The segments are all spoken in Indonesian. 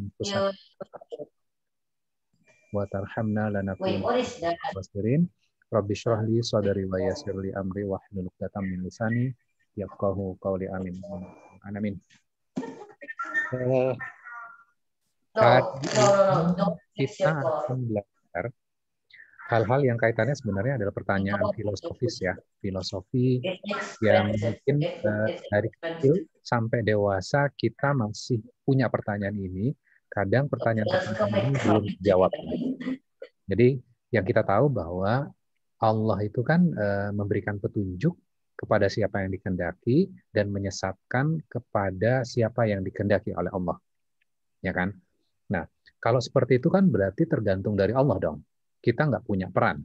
anfusana wa tarhamna lanakunanna minal khasirin. Rabbi shrah li sadri wa yassir li amri wahlul 'uqdatam min lisani yafqahu qawli. Amin. Amin. Kali ini kita akan belajar hal-hal yang kaitannya sebenarnya adalah pertanyaan filosofis ya, filosofi yang mungkin dari kecil sampai dewasa kita masih punya pertanyaan ini. Kadang pertanyaan-pertanyaan ini belum dijawab. Jadi yang kita tahu bahwa Allah itu kan memberikan petunjuk kepada siapa yang dikehendaki dan menyesatkan kepada siapa yang dikehendaki oleh Allah. Ya kan? Nah, kalau seperti itu kan berarti tergantung dari Allah dong. Kita nggak punya peran.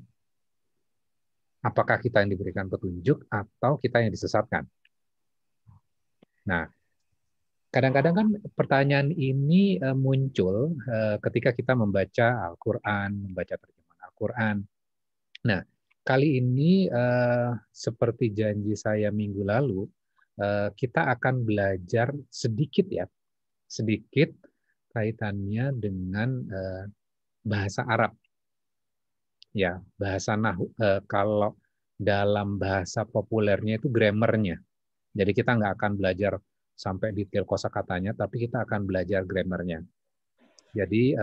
Apakah kita yang diberikan petunjuk atau kita yang disesatkan? Nah, kadang-kadang kan pertanyaan ini muncul ketika kita membaca Al-Quran, membaca terjemahan Al-Quran. Nah, kali ini seperti janji saya minggu lalu, kita akan belajar sedikit kaitannya dengan bahasa Arab. Ya, bahasa Nahwu. Kalau dalam bahasa populernya itu grammarnya. Jadi kita nggak akan belajar sampai detail kosakatanya, tapi kita akan belajar grammarnya. Jadi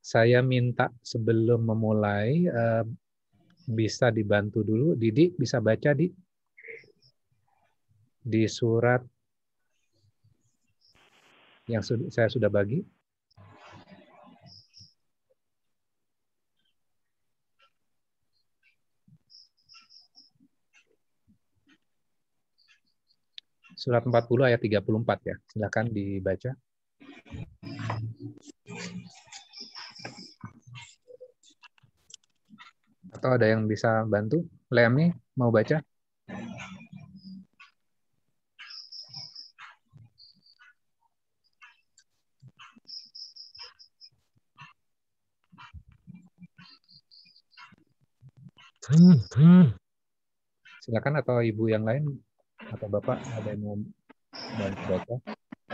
saya minta sebelum memulai bisa dibantu dulu. Didi bisa baca di surat yang saya sudah bagi. Surat 40 ayat 34 ya. Silakan dibaca. Atau ada yang bisa bantu? Leami mau baca? Silakan, atau ibu yang lain atau bapak ada yang mau bantu baca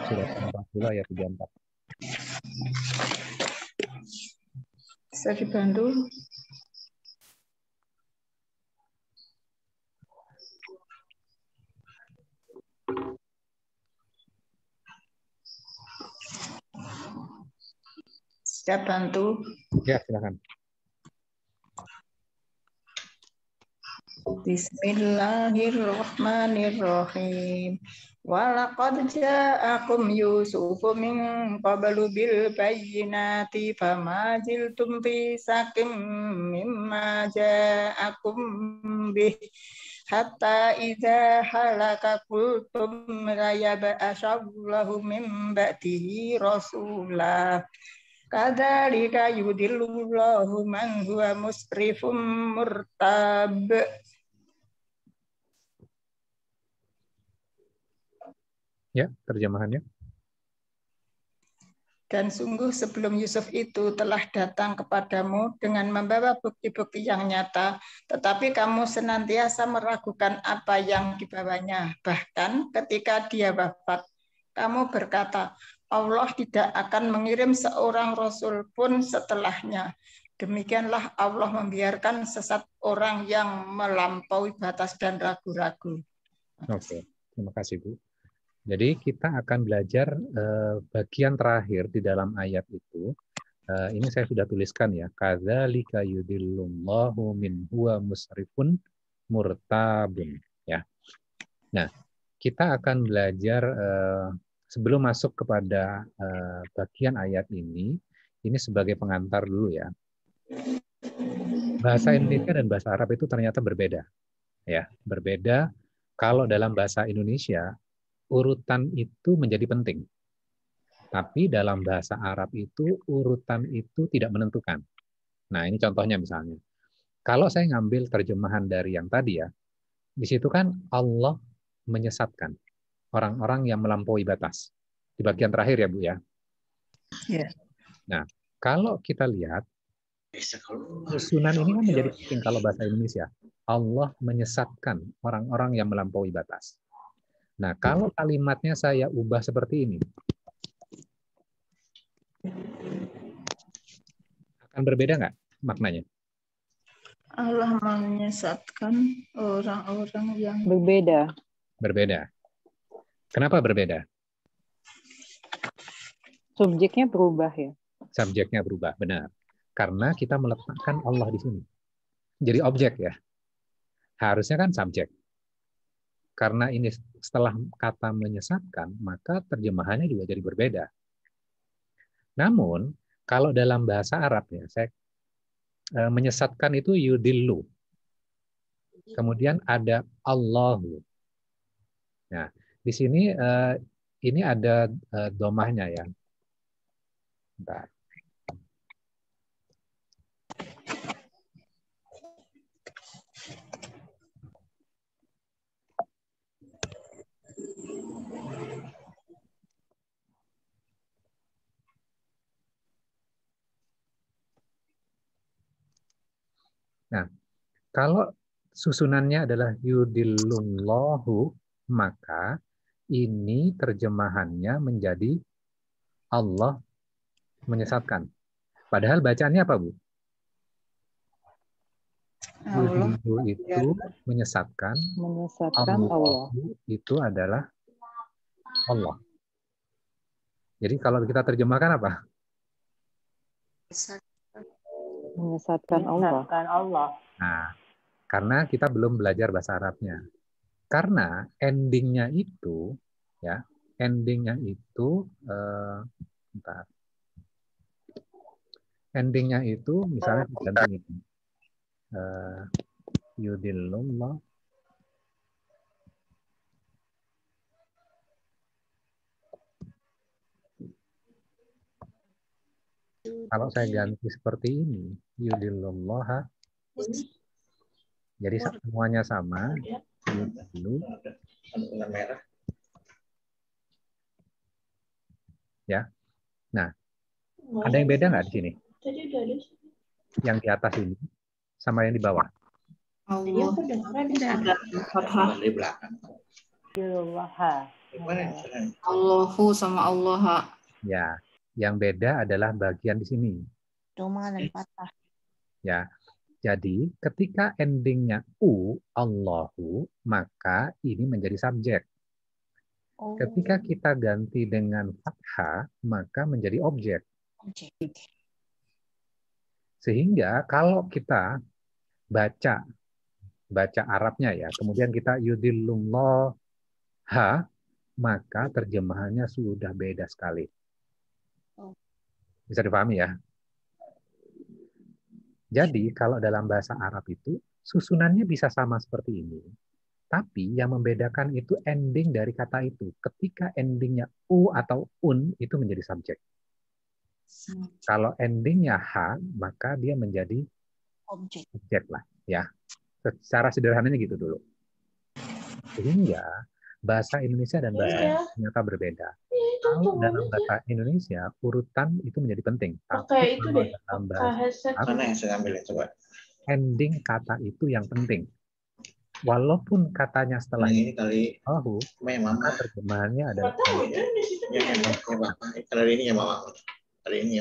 surat 40 ayat 34. Saya dibantu. Saya bantu. Ya, silakan. Bismillahirrahmanirrahim. Walaqad ja'akum Yusufu min qablu bil bayyinati fama jiltum fi sakim mimma ja'akum bih hatta idza halaka qultum la yab'asallahu min ba'dihi rasulah. Kadzalika yudillullahu man huwa musrifum murtab. Ya, terjemahannya. Dan sungguh sebelum Yusuf itu telah datang kepadamu dengan membawa bukti-bukti yang nyata, tetapi kamu senantiasa meragukan apa yang dibawanya. Bahkan ketika dia wafat, kamu berkata, Allah tidak akan mengirim seorang rasul pun setelahnya. Demikianlah Allah membiarkan sesat orang yang melampaui batas dan ragu-ragu. Oke, terima kasih Bu. Jadi kita akan belajar bagian terakhir di dalam ayat itu. Ini saya sudah tuliskan ya. Kadzalika yudillullahu min huwa musrifun murtabun. Ya. Nah, kita akan belajar sebelum masuk kepada bagian ayat ini sebagai pengantar dulu ya. Bahasa Indonesia dan bahasa Arab itu ternyata berbeda. Ya, berbeda. Kalau dalam bahasa Indonesia urutan itu menjadi penting. Tapi dalam bahasa Arab itu urutan itu tidak menentukan. Nah, ini contohnya misalnya. Kalau saya ngambil terjemahan dari yang tadi ya, di situ kan Allah menyesatkan orang-orang yang melampaui batas. Di bagian terakhir ya, Bu ya. Yeah. Nah, kalau kita lihat susunan ini kan menjadi penting kalau bahasa Indonesia. Allah menyesatkan orang-orang yang melampaui batas. Nah, kalau kalimatnya saya ubah seperti ini. Akan berbeda nggak maknanya? Allah menyesatkan orang-orang yang Berbeda. Berbeda. Kenapa berbeda? Subjeknya berubah ya. Subjeknya berubah, benar. Karena kita meletakkan Allah di sini. Jadi objek ya. Harusnya kan subjek. Karena ini setelah kata menyesatkan, maka terjemahannya juga jadi berbeda. Namun, kalau dalam bahasa Arab ya, menyesatkan itu yudillu. Kemudian ada Allahu. Nah, di sini ini ada domahnya ya. Bentar. Nah, kalau susunannya adalah yudillullahu, maka ini terjemahannya menjadi Allah menyesatkan. Padahal bacaannya apa, Bu? Allah. Yudillu itu menyesatkan, Menyesatkan Allah. itu adalah Allah. Jadi kalau kita terjemahkan apa? Menyesatkan Allah. Nah, karena kita belum belajar bahasa Arabnya. Karena endingnya itu, ya, endingnya itu, bentar. Endingnya itu misalnya diganti ini. Yudillullah. Kalau saya ganti seperti ini, yudillullah, jadi semuanya sama. Yudillu. Ya. Nah, ada yang beda nggak di sini? Yang di atas ini sama yang di bawah? Allah. Allahu sama Allah. Ya, yang beda adalah bagian di sini. Doma dan patah. Ya, jadi ketika endingnya u, Allahu, maka ini menjadi subjek. Oh, Ketika kita ganti dengan fathah, maka menjadi objek. objek. Sehingga kalau kita baca Arabnya ya, kemudian kita yudillullah, maka terjemahannya sudah beda sekali. Bisa dipahami ya? Jadi kalau dalam bahasa Arab itu susunannya bisa sama seperti ini. Tapi yang membedakan itu ending dari kata itu. Ketika endingnya u atau un itu menjadi subjek. Kalau endingnya h, maka dia menjadi objek lah, ya. Secara sederhananya gitu dulu. Sehingga bahasa Indonesia dan bahasa Arab ternyata berbeda. Kalau dalam bahasa Indonesia urutan itu menjadi penting. Tapi kalau dalam bahasa Arab, ending kata itu yang penting. Walaupun katanya setelah ini Allahu, maka terjemahannya adalah ini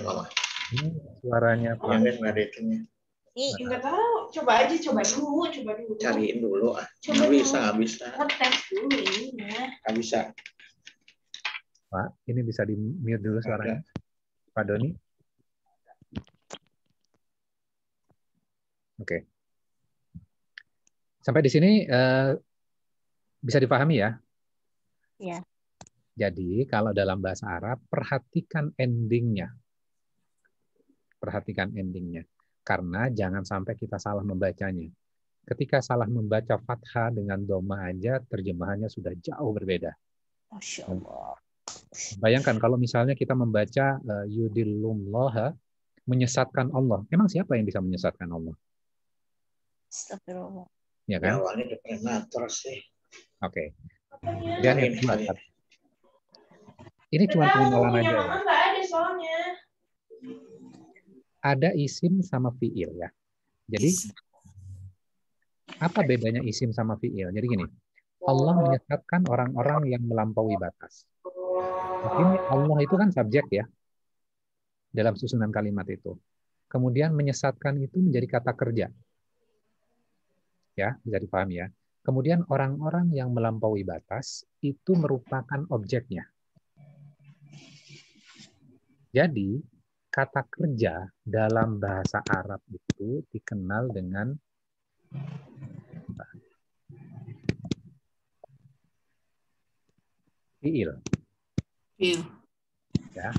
suaranya Pak. Enggak tahu, coba dulu. Cariin dulu. Nggak bisa. Ngetes dulu ini ya. Nggak bisa. Pak, ini bisa di mute dulu suaranya. Pak Doni. Oke. Sampai di sini bisa dipahami ya? Ya. Jadi kalau dalam bahasa Arab, perhatikan endingnya. Perhatikan endingnya. Karena jangan sampai kita salah membacanya. Ketika salah membaca fathah dengan doma aja, terjemahannya sudah jauh berbeda. Masya Allah. Bayangkan kalau misalnya kita membaca yudillullah, menyesatkan Allah. Emang siapa yang bisa menyesatkan Allah? Astagfirullah. Ya kan? Awalnya deprenator sih. Oke. Dan yang kedua, ini cuma pengenalan aja. Ya. Nggak ada soalnya. Ada isim sama fiil ya. Jadi apa bedanya isim sama fiil? Jadi gini, Allah menyesatkan orang-orang yang melampaui batas. Mungkin Allah itu kan subjek ya dalam susunan kalimat itu. Kemudian menyesatkan itu menjadi kata kerja. Ya, bisa dipahami ya. Kemudian orang-orang yang melampaui batas itu merupakan objeknya. Jadi, kata kerja dalam bahasa Arab itu dikenal dengan fiil. Ya,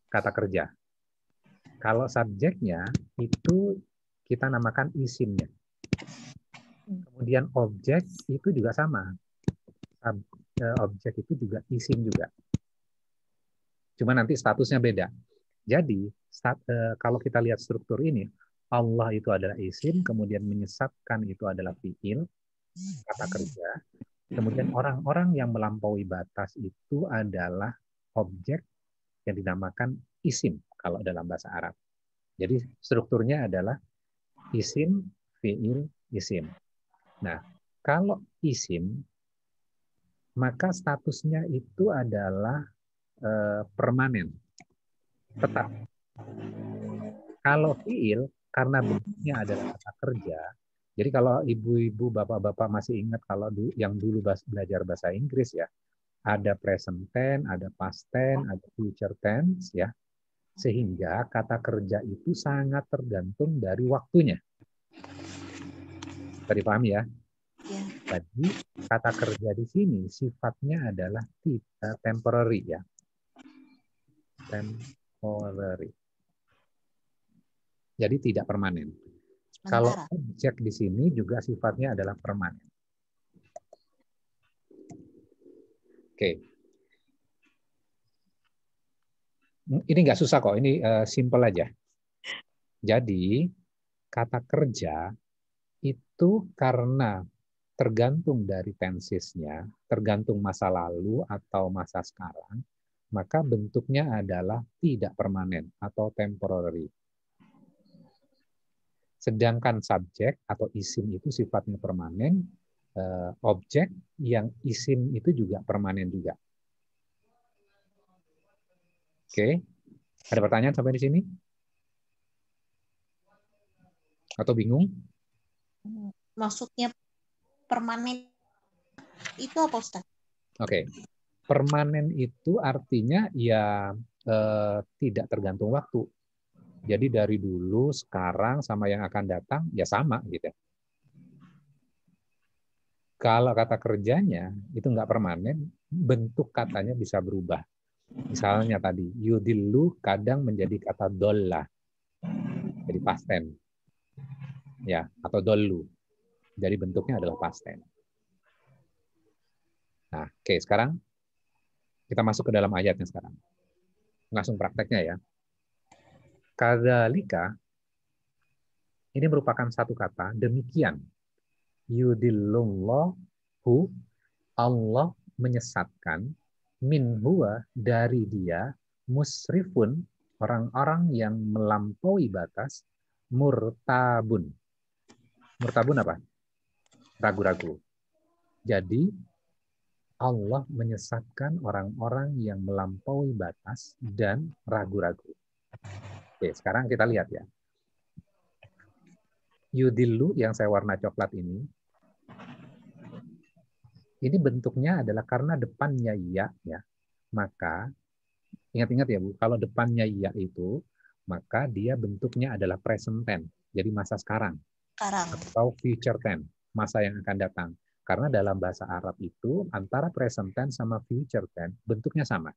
kata kerja. Kalau subjeknya itu kita namakan isimnya. Kemudian objek itu juga sama. Objek itu juga isim juga. Cuma nanti statusnya beda. Jadi, kalau kita lihat struktur ini, Allah itu adalah isim, kemudian menyesatkan itu adalah fiil, kata kerja. Kemudian orang-orang yang melampaui batas itu adalah objek yang dinamakan isim kalau dalam bahasa Arab. Jadi strukturnya adalah isim, fiil, isim. Nah, kalau isim, maka statusnya itu adalah permanen, tetap. Kalau fiil, karena bentuknya adalah kata kerja, jadi kalau ibu-ibu, bapak-bapak masih ingat kalau yang dulu belajar bahasa Inggris ya, ada present tense, ada past tense, ada future tense ya. Sehingga kata kerja itu sangat tergantung dari waktunya. Bisa dipahami ya? Jadi kata kerja di sini sifatnya adalah temporary ya. Temporary. Jadi tidak permanen. Kalau objek di sini juga sifatnya adalah permanen. Oke. Ini nggak susah kok, ini simple aja. Jadi, kata kerja itu karena tergantung dari tensesnya, tergantung masa lalu atau masa sekarang, maka bentuknya adalah tidak permanen atau temporary. Sedangkan subjek atau isim itu sifatnya permanen, objek yang isim itu juga permanen juga. Oke, ada pertanyaan sampai di sini? Atau bingung? Maksudnya permanen itu apa, Ustaz? Oke, permanen itu artinya ya tidak tergantung waktu. Jadi dari dulu, sekarang, sama yang akan datang, ya sama gitu. Kalau kata kerjanya itu nggak permanen, bentuk katanya bisa berubah. Misalnya tadi, yudillu kadang menjadi kata dolla, jadi past tense. Ya, atau dollu. Jadi bentuknya adalah past tense. Nah, oke, sekarang kita masuk ke dalam ayatnya sekarang. Langsung prakteknya ya. Kadzalika ini merupakan satu kata, demikian. Yudillullahu, Allah menyesatkan, min huwa, dari dia, musrifun, orang-orang yang melampaui batas, murtabun. Murtabun apa? Ragu-ragu. Jadi, Allah menyesatkan orang-orang yang melampaui batas dan ragu-ragu. Oke, sekarang kita lihat ya. Yudillu yang saya warna coklat ini bentuknya adalah karena depannya ya, maka ingat-ingat ya Bu, kalau depannya ya itu, maka dia bentuknya adalah present tense, jadi masa sekarang. Atau future tense, masa yang akan datang. Karena dalam bahasa Arab itu antara present tense sama future tense bentuknya sama.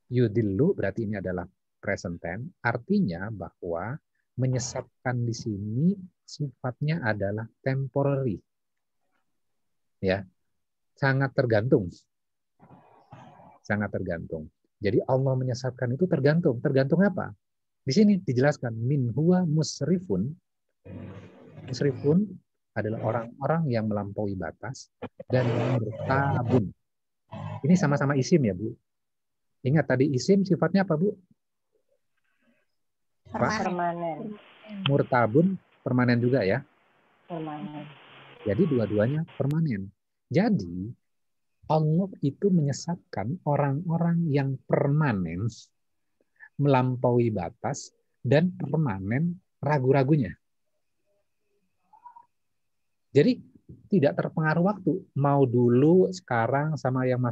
Yudillu berarti ini adalah present tense, artinya bahwa menyesatkan di sini sifatnya adalah temporary. Ya, sangat tergantung. Sangat tergantung. Jadi Allah menyesatkan itu tergantung. Tergantung apa? Di sini dijelaskan min huwa musrifun. Musrifun adalah orang-orang yang melampaui batas dan murtabun. Ini sama-sama isim ya, Bu. Ingat tadi isim sifatnya apa, Bu? Permanen. Murtabun permanen juga ya? Permanen. Jadi dua-duanya permanen. Jadi Allah itu menyesatkan orang-orang yang permanen melampaui batas, dan permanen ragu-ragunya. Jadi tidak terpengaruh waktu, mau dulu, sekarang, sama yang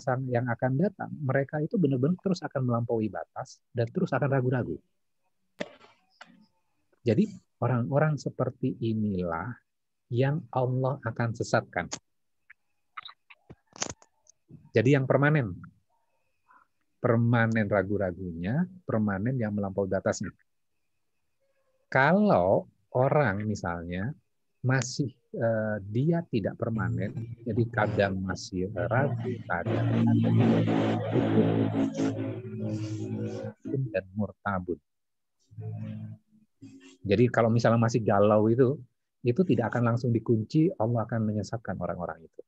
akan datang. Mereka itu benar-benar terus akan melampaui batas dan terus akan ragu-ragu. Jadi orang-orang seperti inilah yang Allah akan sesatkan. Jadi yang permanen ragu-ragunya, permanen yang melampaui batasnya. Kalau orang misalnya masih dia tidak permanen, jadi kadang masih ragu, kadang itu dan murtabun. Jadi kalau misalnya masih galau itu tidak akan langsung dikunci, Allah akan menyesatkan orang-orang itu.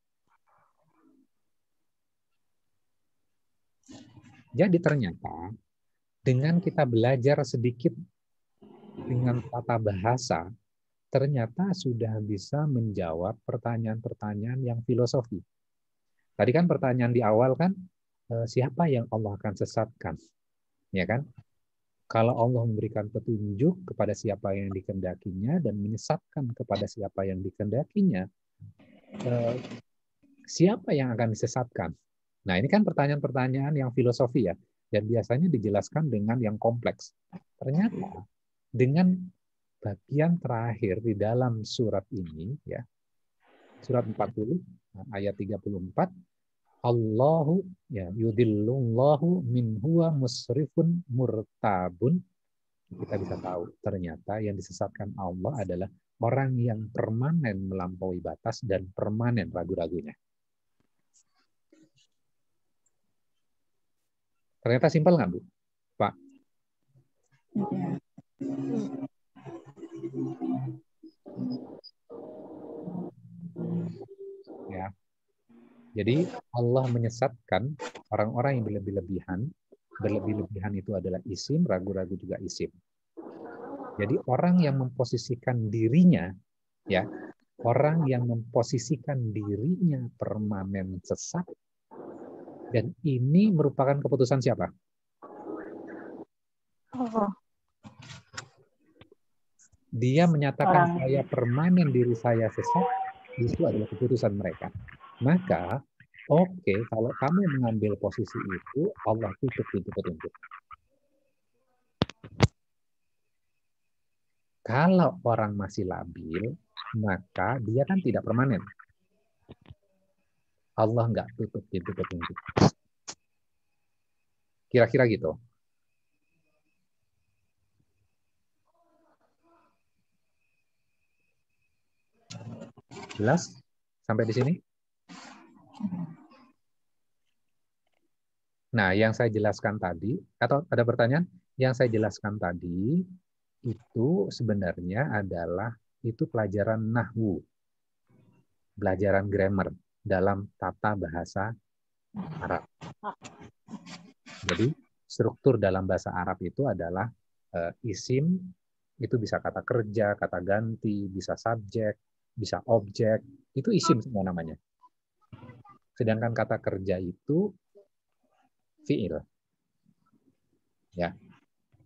Jadi ternyata dengan kita belajar sedikit dengan tata bahasa, ternyata sudah bisa menjawab pertanyaan-pertanyaan yang filosofi. Tadi kan pertanyaan di awal kan, siapa yang Allah akan sesatkan? Ya kan? Kalau Allah memberikan petunjuk kepada siapa yang dikehendakinya dan menyesatkan kepada siapa yang dikehendakinya, siapa yang akan disesatkan? Nah, ini kan pertanyaan-pertanyaan yang filosofi ya, dan biasanya dijelaskan dengan yang kompleks. Ternyata dengan bagian terakhir di dalam surat ini, ya, surat 40 ayat 34, Allahu ya yudhillullahu min huwa musrifun murtabun. Kita bisa tahu ternyata yang disesatkan Allah adalah orang yang permanen melampaui batas dan permanen ragu-ragunya. Ternyata simpel nggak, Bu? Pak? Ya. Jadi Allah menyesatkan orang-orang yang berlebih-lebihan. Berlebih-lebihan itu adalah isim, ragu-ragu juga isim. Jadi orang yang memposisikan dirinya, ya, orang yang memposisikan dirinya permanen sesat, dan ini merupakan keputusan siapa? Allah. Dia menyatakan Orang. saya permanen diri saya sesat, itu adalah keputusan mereka. Maka, oke, kalau kamu mengambil posisi itu, Allah tutup pintu petunjuk. Kalau orang masih labil, maka dia kan tidak permanen. Allah nggak tutup pintu petunjuk. Kira-kira gitu. Jelas? Sampai di sini? Nah, yang saya jelaskan tadi, atau ada pertanyaan? Yang saya jelaskan tadi, itu sebenarnya adalah itu pelajaran nahwu. Pelajaran grammar dalam tata bahasa Arab. Jadi, struktur dalam bahasa Arab itu adalah isim, itu bisa kata kerja, kata ganti, bisa subjek, bisa objek, itu isim semua namanya. Sedangkan kata kerja itu fiil. Ya.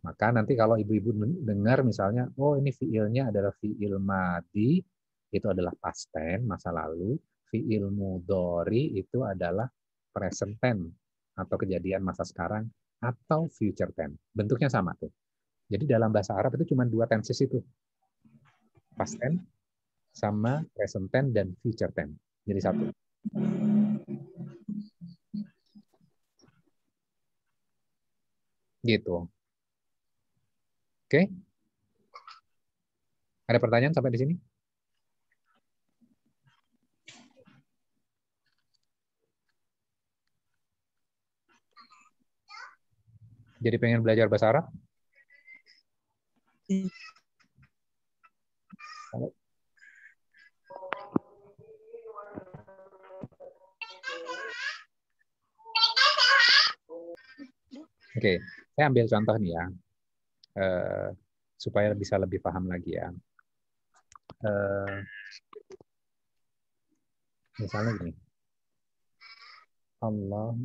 Maka nanti kalau ibu-ibu dengar misalnya, oh ini fiilnya adalah fiil madi, itu adalah past tense, masa lalu. Fiil mudhari itu adalah present tense atau kejadian masa sekarang atau future tense. Bentuknya sama tuh. Jadi dalam bahasa Arab itu cuma dua tenses itu. Past tense sama present tense dan future tense. Jadi satu. Gitu. Oke? Ada pertanyaan sampai di sini? Jadi pengen belajar bahasa Arab? Oke, saya ambil contoh nih ya, supaya bisa lebih paham lagi ya. Misalnya gini, Allah.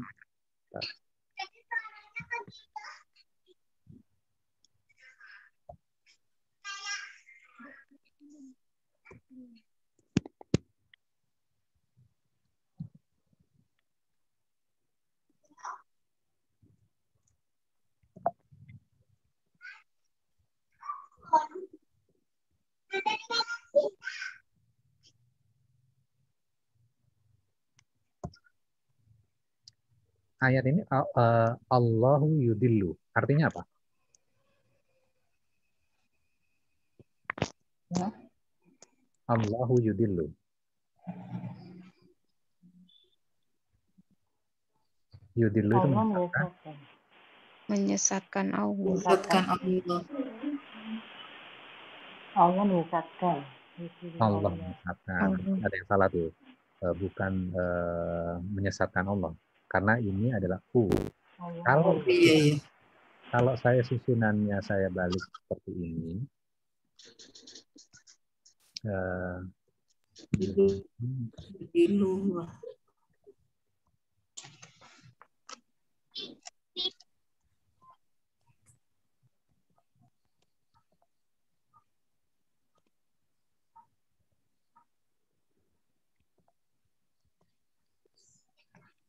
ayat ini Allahu yudillu. Artinya apa? Ya. Allahu yudillu. Yudillu itu Allah menyesatkan. menyesatkan. Menyesatkan Allah. Menyesatkan Allah. Allah menyesatkan. Allah menyesatkan. Allah. Ada yang salah tuh. Bukan menyesatkan Allah. Karena ini adalah Allah. Iya. Kalau saya susunannya saya balik seperti ini. Dulu.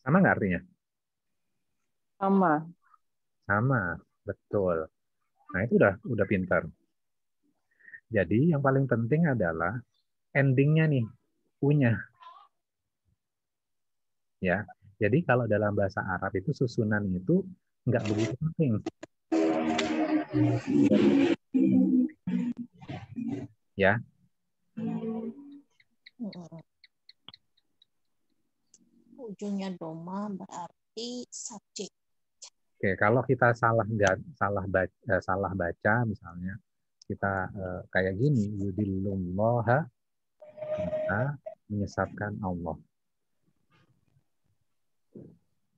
Sama nggak artinya? Sama. Sama, betul. Nah itu udah pintar. Jadi yang paling penting adalah endingnya nih, punya. Ya, jadi kalau dalam bahasa Arab itu susunan itu nggak begitu penting. Ya. Ujungnya doma berarti subjek. Oke, kalau kita salah baca misalnya kita kayak gini, yudillullaha, kita menyesatkan Allah.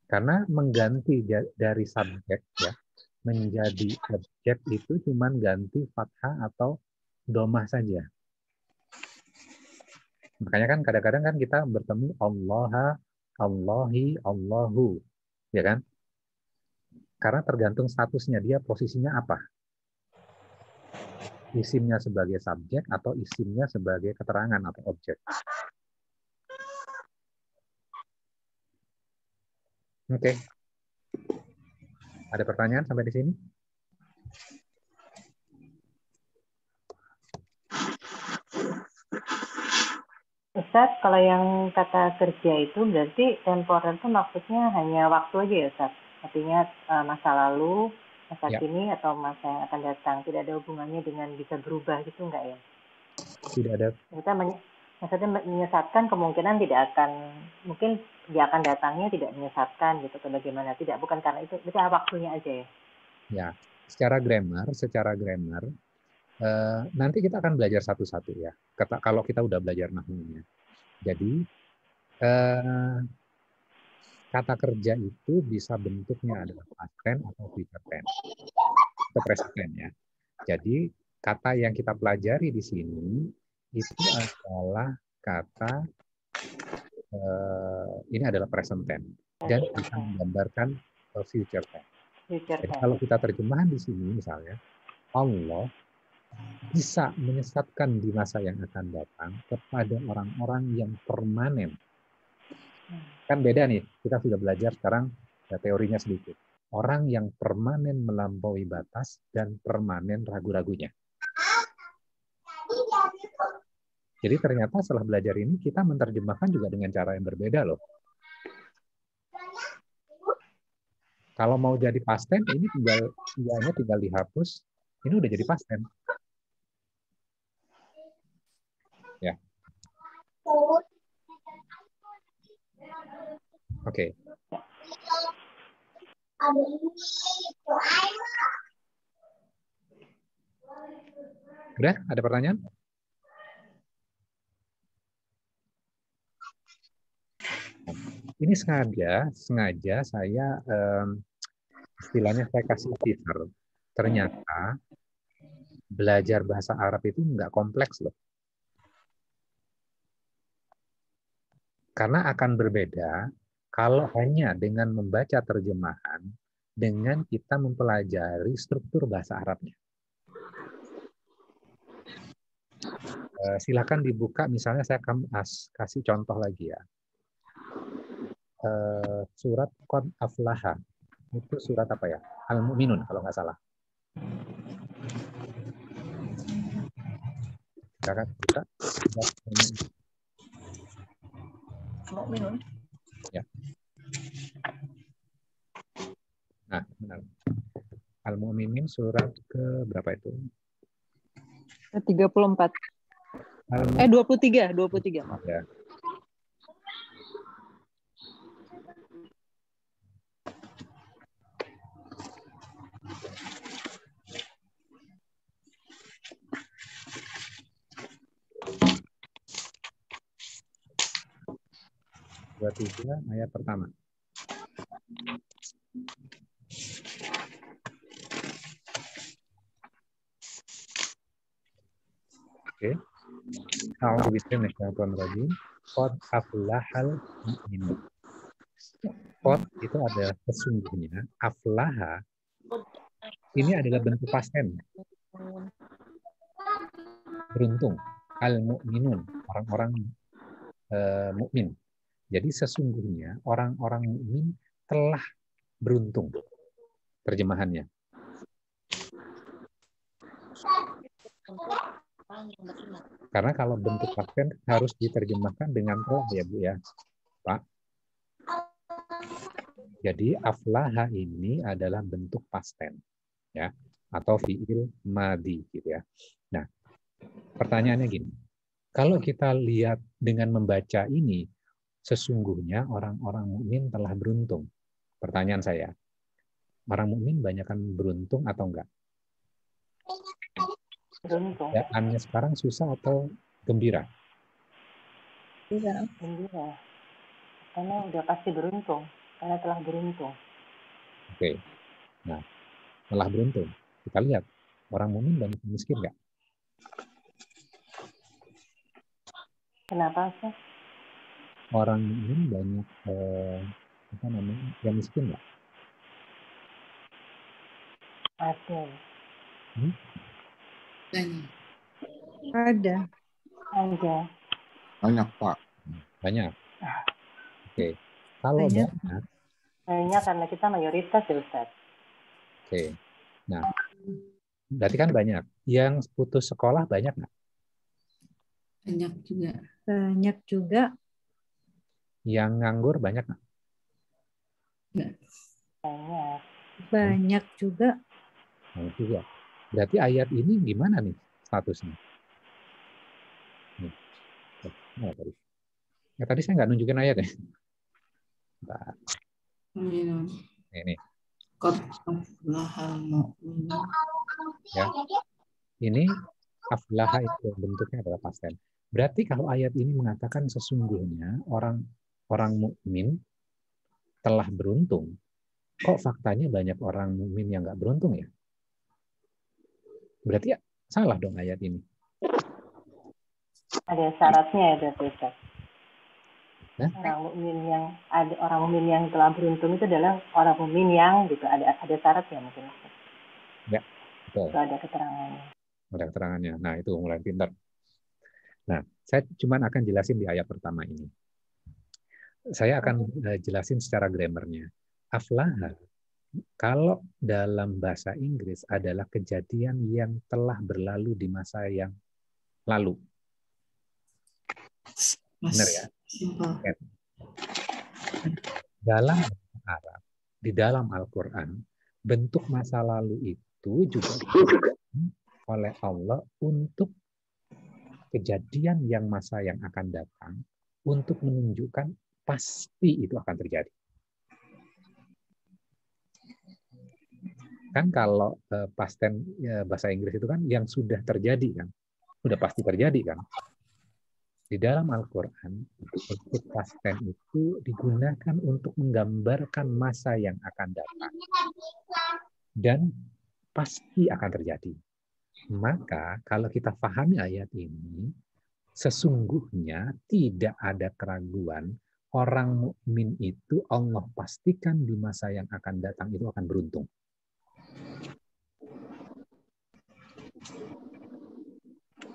Karena mengganti dari subjek ya menjadi objek itu cuman ganti fathah atau domah saja. Makanya kan kadang-kadang kan kita bertemu Allah, Allahi, Allahu, ya kan? Karena tergantung statusnya dia posisinya apa. Isimnya sebagai subjek atau isimnya sebagai keterangan atau objek. Oke. Ada pertanyaan sampai di sini? Ustaz, kalau yang kata kerja itu berarti temporer itu maksudnya hanya waktu aja ya Ustaz? Artinya masa lalu, masa kini, atau masa yang akan datang. Tidak ada hubungannya dengan bisa berubah gitu enggak ya? Tidak ada. Maksudnya menyesatkan kemungkinan tidak akan, mungkin dia akan datangnya tidak menyesatkan gitu atau bagaimana. Tidak, bukan karena itu, berarti waktunya aja ya? Ya, secara grammar nanti kita akan belajar satu-satu ya. Kalau kita udah belajar nahwunya. Jadi kata kerja itu bisa bentuknya adalah past tense atau future tense atau present tense ya. Jadi kata yang kita pelajari di sini itu adalah kata ini adalah present tense dan bisa menggambarkan future tense. Jadi kalau kita terjemahan di sini misalnya Allah bisa menyesatkan di masa yang akan datang kepada orang-orang yang permanen. Kan beda nih, kita sudah belajar sekarang ya, teorinya sedikit. Orang yang permanen melampaui batas dan permanen ragu-ragunya. Jadi ternyata setelah belajar ini kita menerjemahkan juga dengan cara yang berbeda loh. Kalau mau jadi past tense ini tinggal dihapus. Ini udah jadi past tense. Ya. Oke. Udah? Ada pertanyaan? Ini sengaja saya istilahnya saya kasih teaser. Ternyata belajar bahasa Arab itu nggak kompleks loh. Karena akan berbeda kalau hanya dengan membaca terjemahan dengan kita mempelajari struktur bahasa Arabnya. Silakan dibuka, misalnya saya kasih contoh lagi ya. Surat Qad Aflaha. Itu surat apa ya? Al-Mu'minun kalau nggak salah. Silakan buka. Mu'minun. Ya. Nah, benar. Al-Mu'minin surat ke berapa itu? 34. 23. Ya. Dua tiga ayat pertama. Oke. A'udzubillahi minasyaitonir rajim. Qad aflahal mu'minun. Qad itu adalah sesungguhnya, aflaha ini adalah bentuk past tense. Beruntung. Al-mu'minun, orang-orang mukmin. Jadi sesungguhnya orang-orang mukmin telah beruntung. Terjemahannya. Karena kalau bentuk past tense harus diterjemahkan dengan telah ya Bu ya, Pak. Jadi aflaha ini adalah bentuk past tense ya, atau fiil madi gitu ya. Nah, pertanyaannya gini. Kalau kita lihat dengan membaca ini, sesungguhnya orang-orang mukmin telah beruntung. Pertanyaan saya, orang mukmin banyakkan beruntung atau enggak? Beruntung. Keadaannya sekarang susah atau gembira? Gembira. Karena udah pasti beruntung. Karena telah beruntung. Oke. Nah, telah beruntung. Kita lihat, orang mukmin banyak yang miskin enggak? Kenapa sih? Orang mukmin banyak yang miskin enggak? Ada. Ada. Ada. Banyak, Pak. Banyak. Oke. Kalau Banyak. banyak, Kayaknya karena kita mayoritas ya Ustaz. oke. Nah, berarti kan banyak. Yang putus sekolah banyak nggak? Banyak juga. Banyak juga. Yang nganggur banyak nggak? Banyak. Banyak juga. Banyak juga. Berarti ayat ini gimana nih statusnya? Nih. Oh, tadi. Ya, tadi saya nggak nunjukin ayat ya. Nah, ini. Qad aflahal mu'minun. Ya. Ini aflaha itu bentuknya adalah past tense. Berarti kalau ayat ini mengatakan sesungguhnya orang mukmin telah beruntung, kok faktanya banyak orang mukmin yang nggak beruntung ya? Berarti ya, salah dong ayat ini. Ada syaratnya ya berarti Ustaz. Hah? Orang mukmin yang telah beruntung itu adalah orang mukmin yang gitu ada syaratnya mungkin. Ya, betul. Itu ada keterangannya. Ada keterangannya. Nah, itu mulai pintar. Nah, saya cuma akan jelasin di ayat pertama ini. Saya akan jelasin secara grammarnya. Aflaha, kalau dalam bahasa Inggris adalah kejadian yang telah berlalu di masa yang lalu. Benar ya? Simpel. Dalam bahasa Arab, di dalam Al-Quran, bentuk masa lalu itu juga digunakan oleh Allah untuk kejadian yang masa yang akan datang, untuk menunjukkan pasti itu akan terjadi. Kan kalau past tense bahasa Inggris itu kan yang sudah terjadi kan, sudah pasti terjadi kan. Di dalam Al-Quran, bentuk past tense itu digunakan untuk menggambarkan masa yang akan datang dan pasti akan terjadi. Maka kalau kita pahami ayat ini, sesungguhnya tidak ada keraguan orang mukmin itu Allah pastikan di masa yang akan datang itu akan beruntung.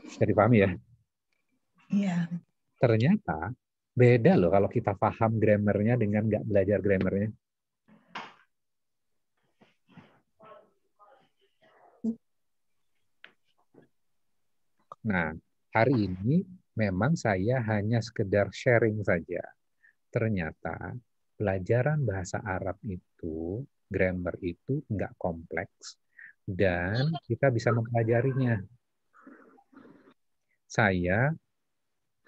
Bisa dipahami ya? Iya. Ternyata beda loh kalau kita paham grammarnya dengan nggak belajar grammarnya. Nah, hari ini memang saya hanya sekedar sharing saja. Ternyata pelajaran bahasa Arab itu grammar itu nggak kompleks dan kita bisa mempelajarinya. Saya,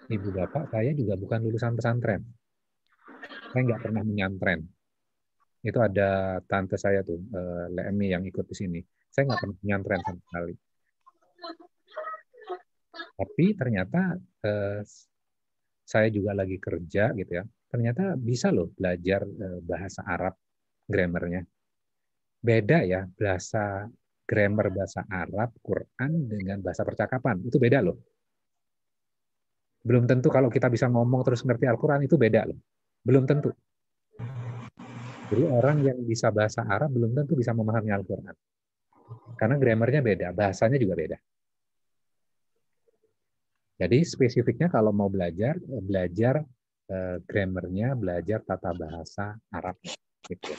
ibu bapak, saya juga bukan lulusan pesantren. Saya nggak pernah menyantren. Itu ada tante saya tuh, Lemi yang ikut di sini. Saya nggak pernah menyantren sama sekali. Tapi ternyata saya juga lagi kerja gitu ya. Ternyata bisa loh belajar bahasa Arab, grammarnya. Beda ya bahasa grammar bahasa Arab, Quran dengan bahasa percakapan. Itu beda loh. Belum tentu kalau kita bisa ngomong terus ngerti Al-Quran itu beda loh. Belum tentu. Jadi orang yang bisa bahasa Arab belum tentu bisa memahami Al-Quran. Karena grammarnya beda, bahasanya juga beda. Jadi spesifiknya kalau mau belajar grammarnya, belajar tata bahasa Arab. Gitu.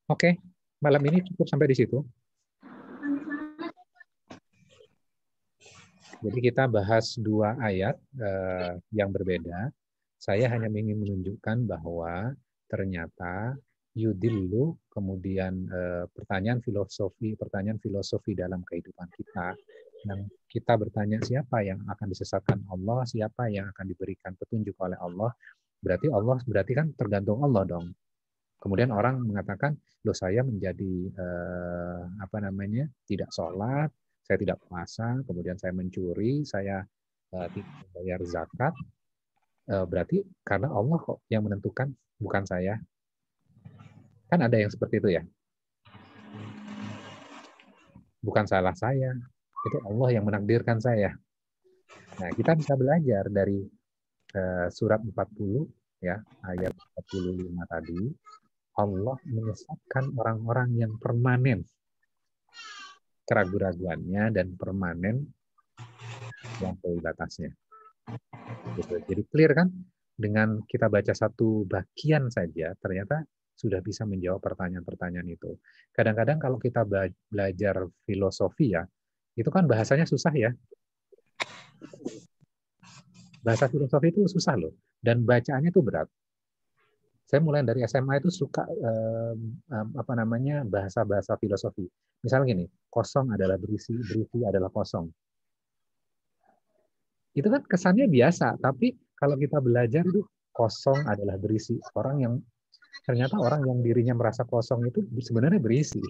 Oke, malam ini cukup sampai di situ. Jadi kita bahas 2 ayat yang berbeda. Saya hanya ingin menunjukkan bahwa ternyata yudillu, kemudian pertanyaan filosofi dalam kehidupan kita. Yang kita bertanya siapa yang akan disesatkan Allah, siapa yang akan diberikan petunjuk oleh Allah. Berarti kan tergantung Allah dong. Kemudian orang mengatakan, loh saya menjadi tidak sholat, saya tidak puasa, kemudian saya mencuri, saya tidak membayar zakat, berarti karena Allah kok yang menentukan, bukan saya. Kan ada yang seperti itu ya. Bukan salah saya, itu Allah yang menakdirkan saya. Nah, kita bisa belajar dari surat 40, ya, ayat 45 tadi, Allah menyesatkan orang-orang yang permanen keraguan-raguannya dan permanen melampaui batasnya. Jadi clear kan? Dengan kita baca satu bagian saja, ternyata sudah bisa menjawab pertanyaan-pertanyaan itu. Kadang-kadang kalau kita belajar filosofi ya, itu kan bahasanya susah ya. Bahasa filosofi itu susah loh, dan bacaannya itu berat. Saya mulai dari SMA itu suka bahasa-bahasa filosofi. Misalnya gini, kosong adalah berisi, berisi adalah kosong. Itu kan kesannya biasa, tapi kalau kita belajar itu kosong adalah berisi. Ternyata orang yang dirinya merasa kosong itu sebenarnya berisi.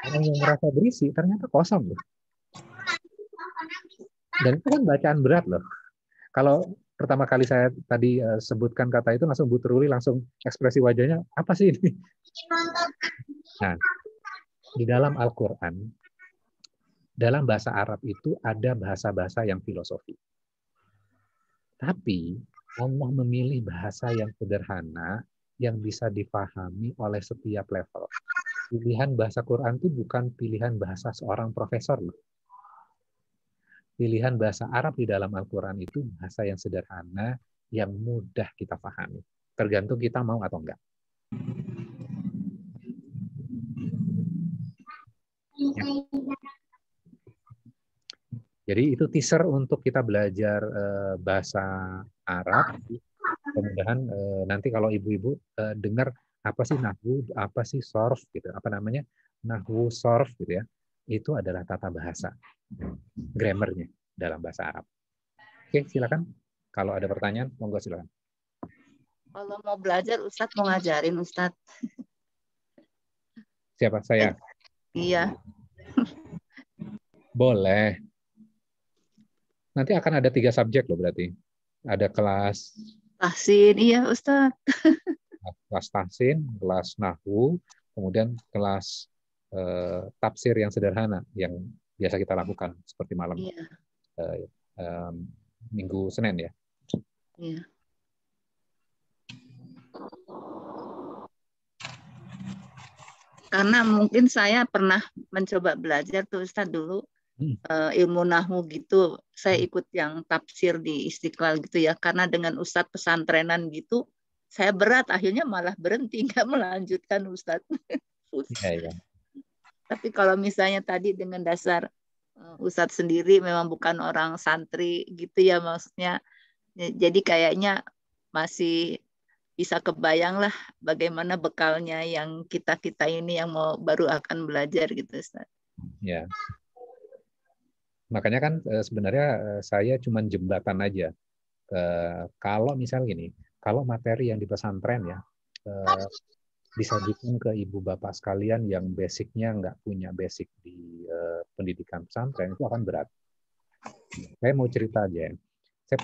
Orang yang merasa berisi ternyata kosong loh. Dan itu kan bacaan berat loh. Kalau pertama kali saya tadi sebutkan kata itu, langsung Bu Truli langsung ekspresi wajahnya, apa sih ini? Nah, di dalam Al-Quran, dalam bahasa Arab itu ada bahasa-bahasa yang filosofi. Tapi Allah memilih bahasa yang sederhana, yang bisa dipahami oleh setiap level. Pilihan bahasa Quran itu bukan pilihan bahasa seorang profesor loh. Pilihan bahasa Arab di dalam Al-Quran itu bahasa yang sederhana, yang mudah kita pahami. Tergantung kita mau atau enggak. Ya. Jadi itu teaser untuk kita belajar bahasa Arab. Mudah-mudahan nanti kalau ibu-ibu dengar apa sih nahwu, apa sih sorf, gitu, apa namanya nahwu sorf, gitu ya. Itu adalah tata bahasa, grammarnya dalam bahasa Arab. Oke, silakan. Kalau ada pertanyaan, monggo silakan. Kalau mau belajar, Ustadz mau ngajarin, Ustadz. Siapa? Saya? Iya. Boleh. Nanti akan ada 3 subjek loh berarti. Ada kelas tahsin, iya Ustadz. Kelas tahsin, kelas nahwu, kemudian kelas tafsir yang sederhana yang biasa kita lakukan seperti malam Minggu Senin ya. Iya. Karena mungkin saya pernah mencoba belajar tuh Ustadz dulu ilmu nahwu gitu. Saya ikut yang tafsir di Istiqlal gitu ya. Karena dengan Ustadz pesantrenan gitu, saya berat. Akhirnya malah berhenti, nggak melanjutkan Ustadz. Iya. Tapi kalau misalnya tadi dengan dasar Ustadz sendiri memang bukan orang santri gitu ya maksudnya. Jadi kayaknya masih bisa kebayang lah bagaimana bekalnya yang kita ini yang mau baru akan belajar gitu, Ustaz. Ya, makanya kan sebenarnya saya cuma jembatan aja. Kalau misal gini, kalau materi yang di pesantren ya disajikan ke ibu bapak sekalian yang basicnya nggak punya basic di pendidikan pesantren, itu akan berat. Saya mau cerita aja. Saya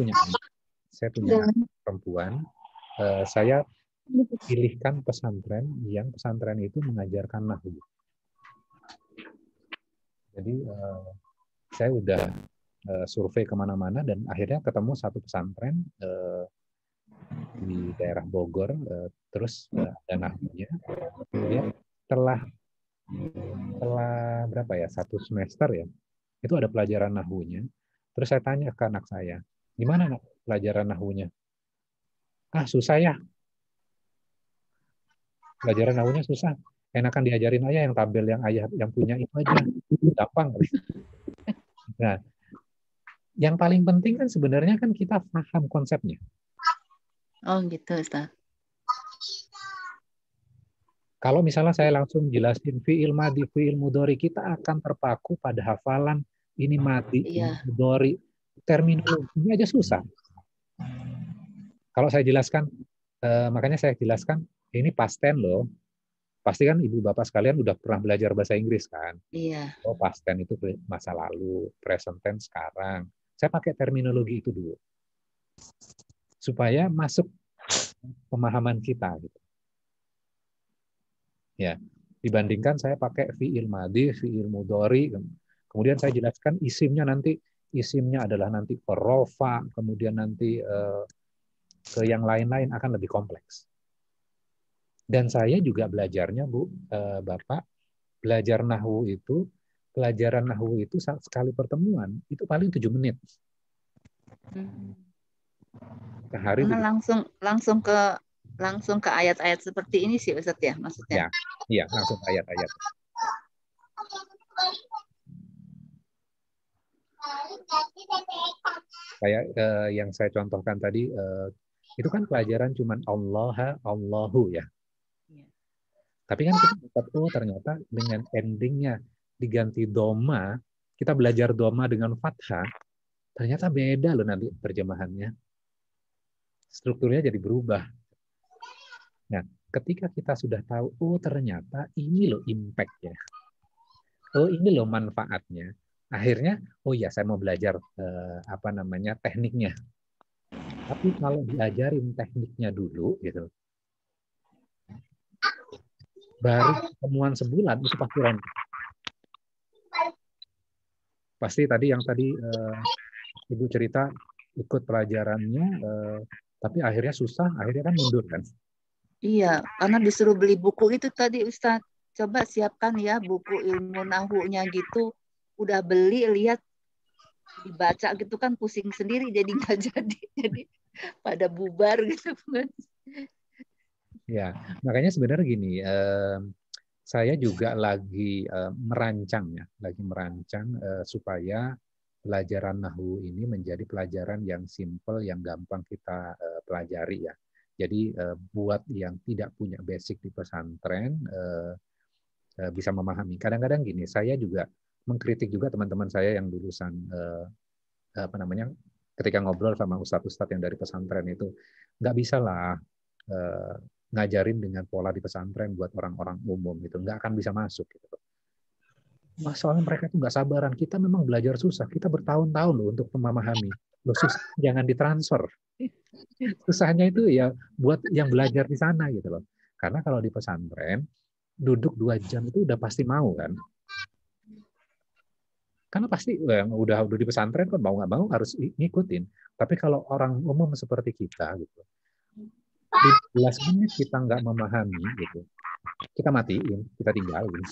punya anak perempuan. Saya pilihkan pesantren yang pesantren itu mengajarkan nahwu. Jadi saya udah survei kemana-mana dan akhirnya ketemu satu pesantren di daerah Bogor, terus ada nahwunya. Kemudian setelah berapa ya, 1 semester ya, itu ada pelajaran nahwunya. Terus saya tanya ke anak saya, gimana nak pelajaran nahwunya? Susah ya. Pelajaran nahwunya susah. Enakan diajarin aja yang tabel yang ayah yang punya itu aja. Gampang. Nah, yang paling penting kan sebenarnya kan kita paham konsepnya. Oh gitu, Ustaz. Kalau misalnya saya langsung jelasin fi'il madhi, fi'il mudhari, kita akan terpaku pada hafalan ini madhi, ini mudhari. Terminologinya aja susah. Kalau saya jelaskan, makanya saya jelaskan, ini past tense loh. Pasti kan ibu bapak sekalian udah pernah belajar bahasa Inggris kan? Iya. Oh, past tense itu masa lalu, present tense sekarang. Saya pakai terminologi itu dulu. Supaya masuk pemahaman kita gitu. Ya, dibandingkan saya pakai fi'il madhi, fi'il mudhari, kemudian saya jelaskan isimnya adalah nanti rofa, kemudian nanti ke yang lain-lain akan lebih kompleks. Dan saya juga belajarnya, Bu, Bapak, pelajaran nahwu itu sekali pertemuan itu paling 7 menit. Sehari langsung ke ayat-ayat seperti ini sih, Ustaz ya, maksudnya. Iya, langsung ke ayat-ayat. Kayak yang saya contohkan tadi, itu kan pelajaran cuman Allahu ya. Tapi kan kita dapat, ternyata dengan endingnya diganti doma, kita belajar doma dengan fathah, ternyata beda loh nanti terjemahannya. Strukturnya jadi berubah. Nah, ketika kita sudah tahu, ternyata ini loh impact-nya. Ini loh manfaatnya. Akhirnya, ya saya mau belajar tekniknya. Tapi kalau diajarin tekniknya dulu, gitu, baru pertemuan sebulan itu pasti rontok. Pasti tadi Ibu cerita ikut pelajarannya, tapi akhirnya susah, akhirnya kan mundur kan? Iya, karena disuruh beli buku itu tadi Ustaz. Coba siapkan ya buku ilmu nahwunya gitu. Udah beli, lihat, dibaca gitu kan pusing sendiri, jadi nggak jadi pada bubar gitu kan. Ya, makanya sebenarnya gini, saya juga lagi merancang supaya pelajaran nahwu ini menjadi pelajaran yang simple, yang gampang kita pelajari ya. Jadi buat yang tidak punya basic di pesantren bisa memahami. Kadang-kadang gini, saya juga mengkritik juga teman-teman saya yang lulusan ketika ngobrol sama ustadz-ustadz yang dari pesantren itu, nggak bisa lah ngajarin dengan pola di pesantren buat orang-orang umum gitu, nggak akan bisa masuk gitu. Soalnya mereka itu nggak sabaran. Kita memang belajar susah, kita bertahun-tahun loh untuk memahami. Loh, susah, jangan ditransfer. Susahnya itu ya buat yang belajar di sana gitu loh. Karena kalau di pesantren duduk 2 jam itu udah pasti mau kan. Karena pasti udah di pesantren kan mau nggak mau harus ngikutin. Tapi kalau orang umum seperti kita gitu, 15 menit kita nggak memahami gitu, kita matiin, kita tinggalin.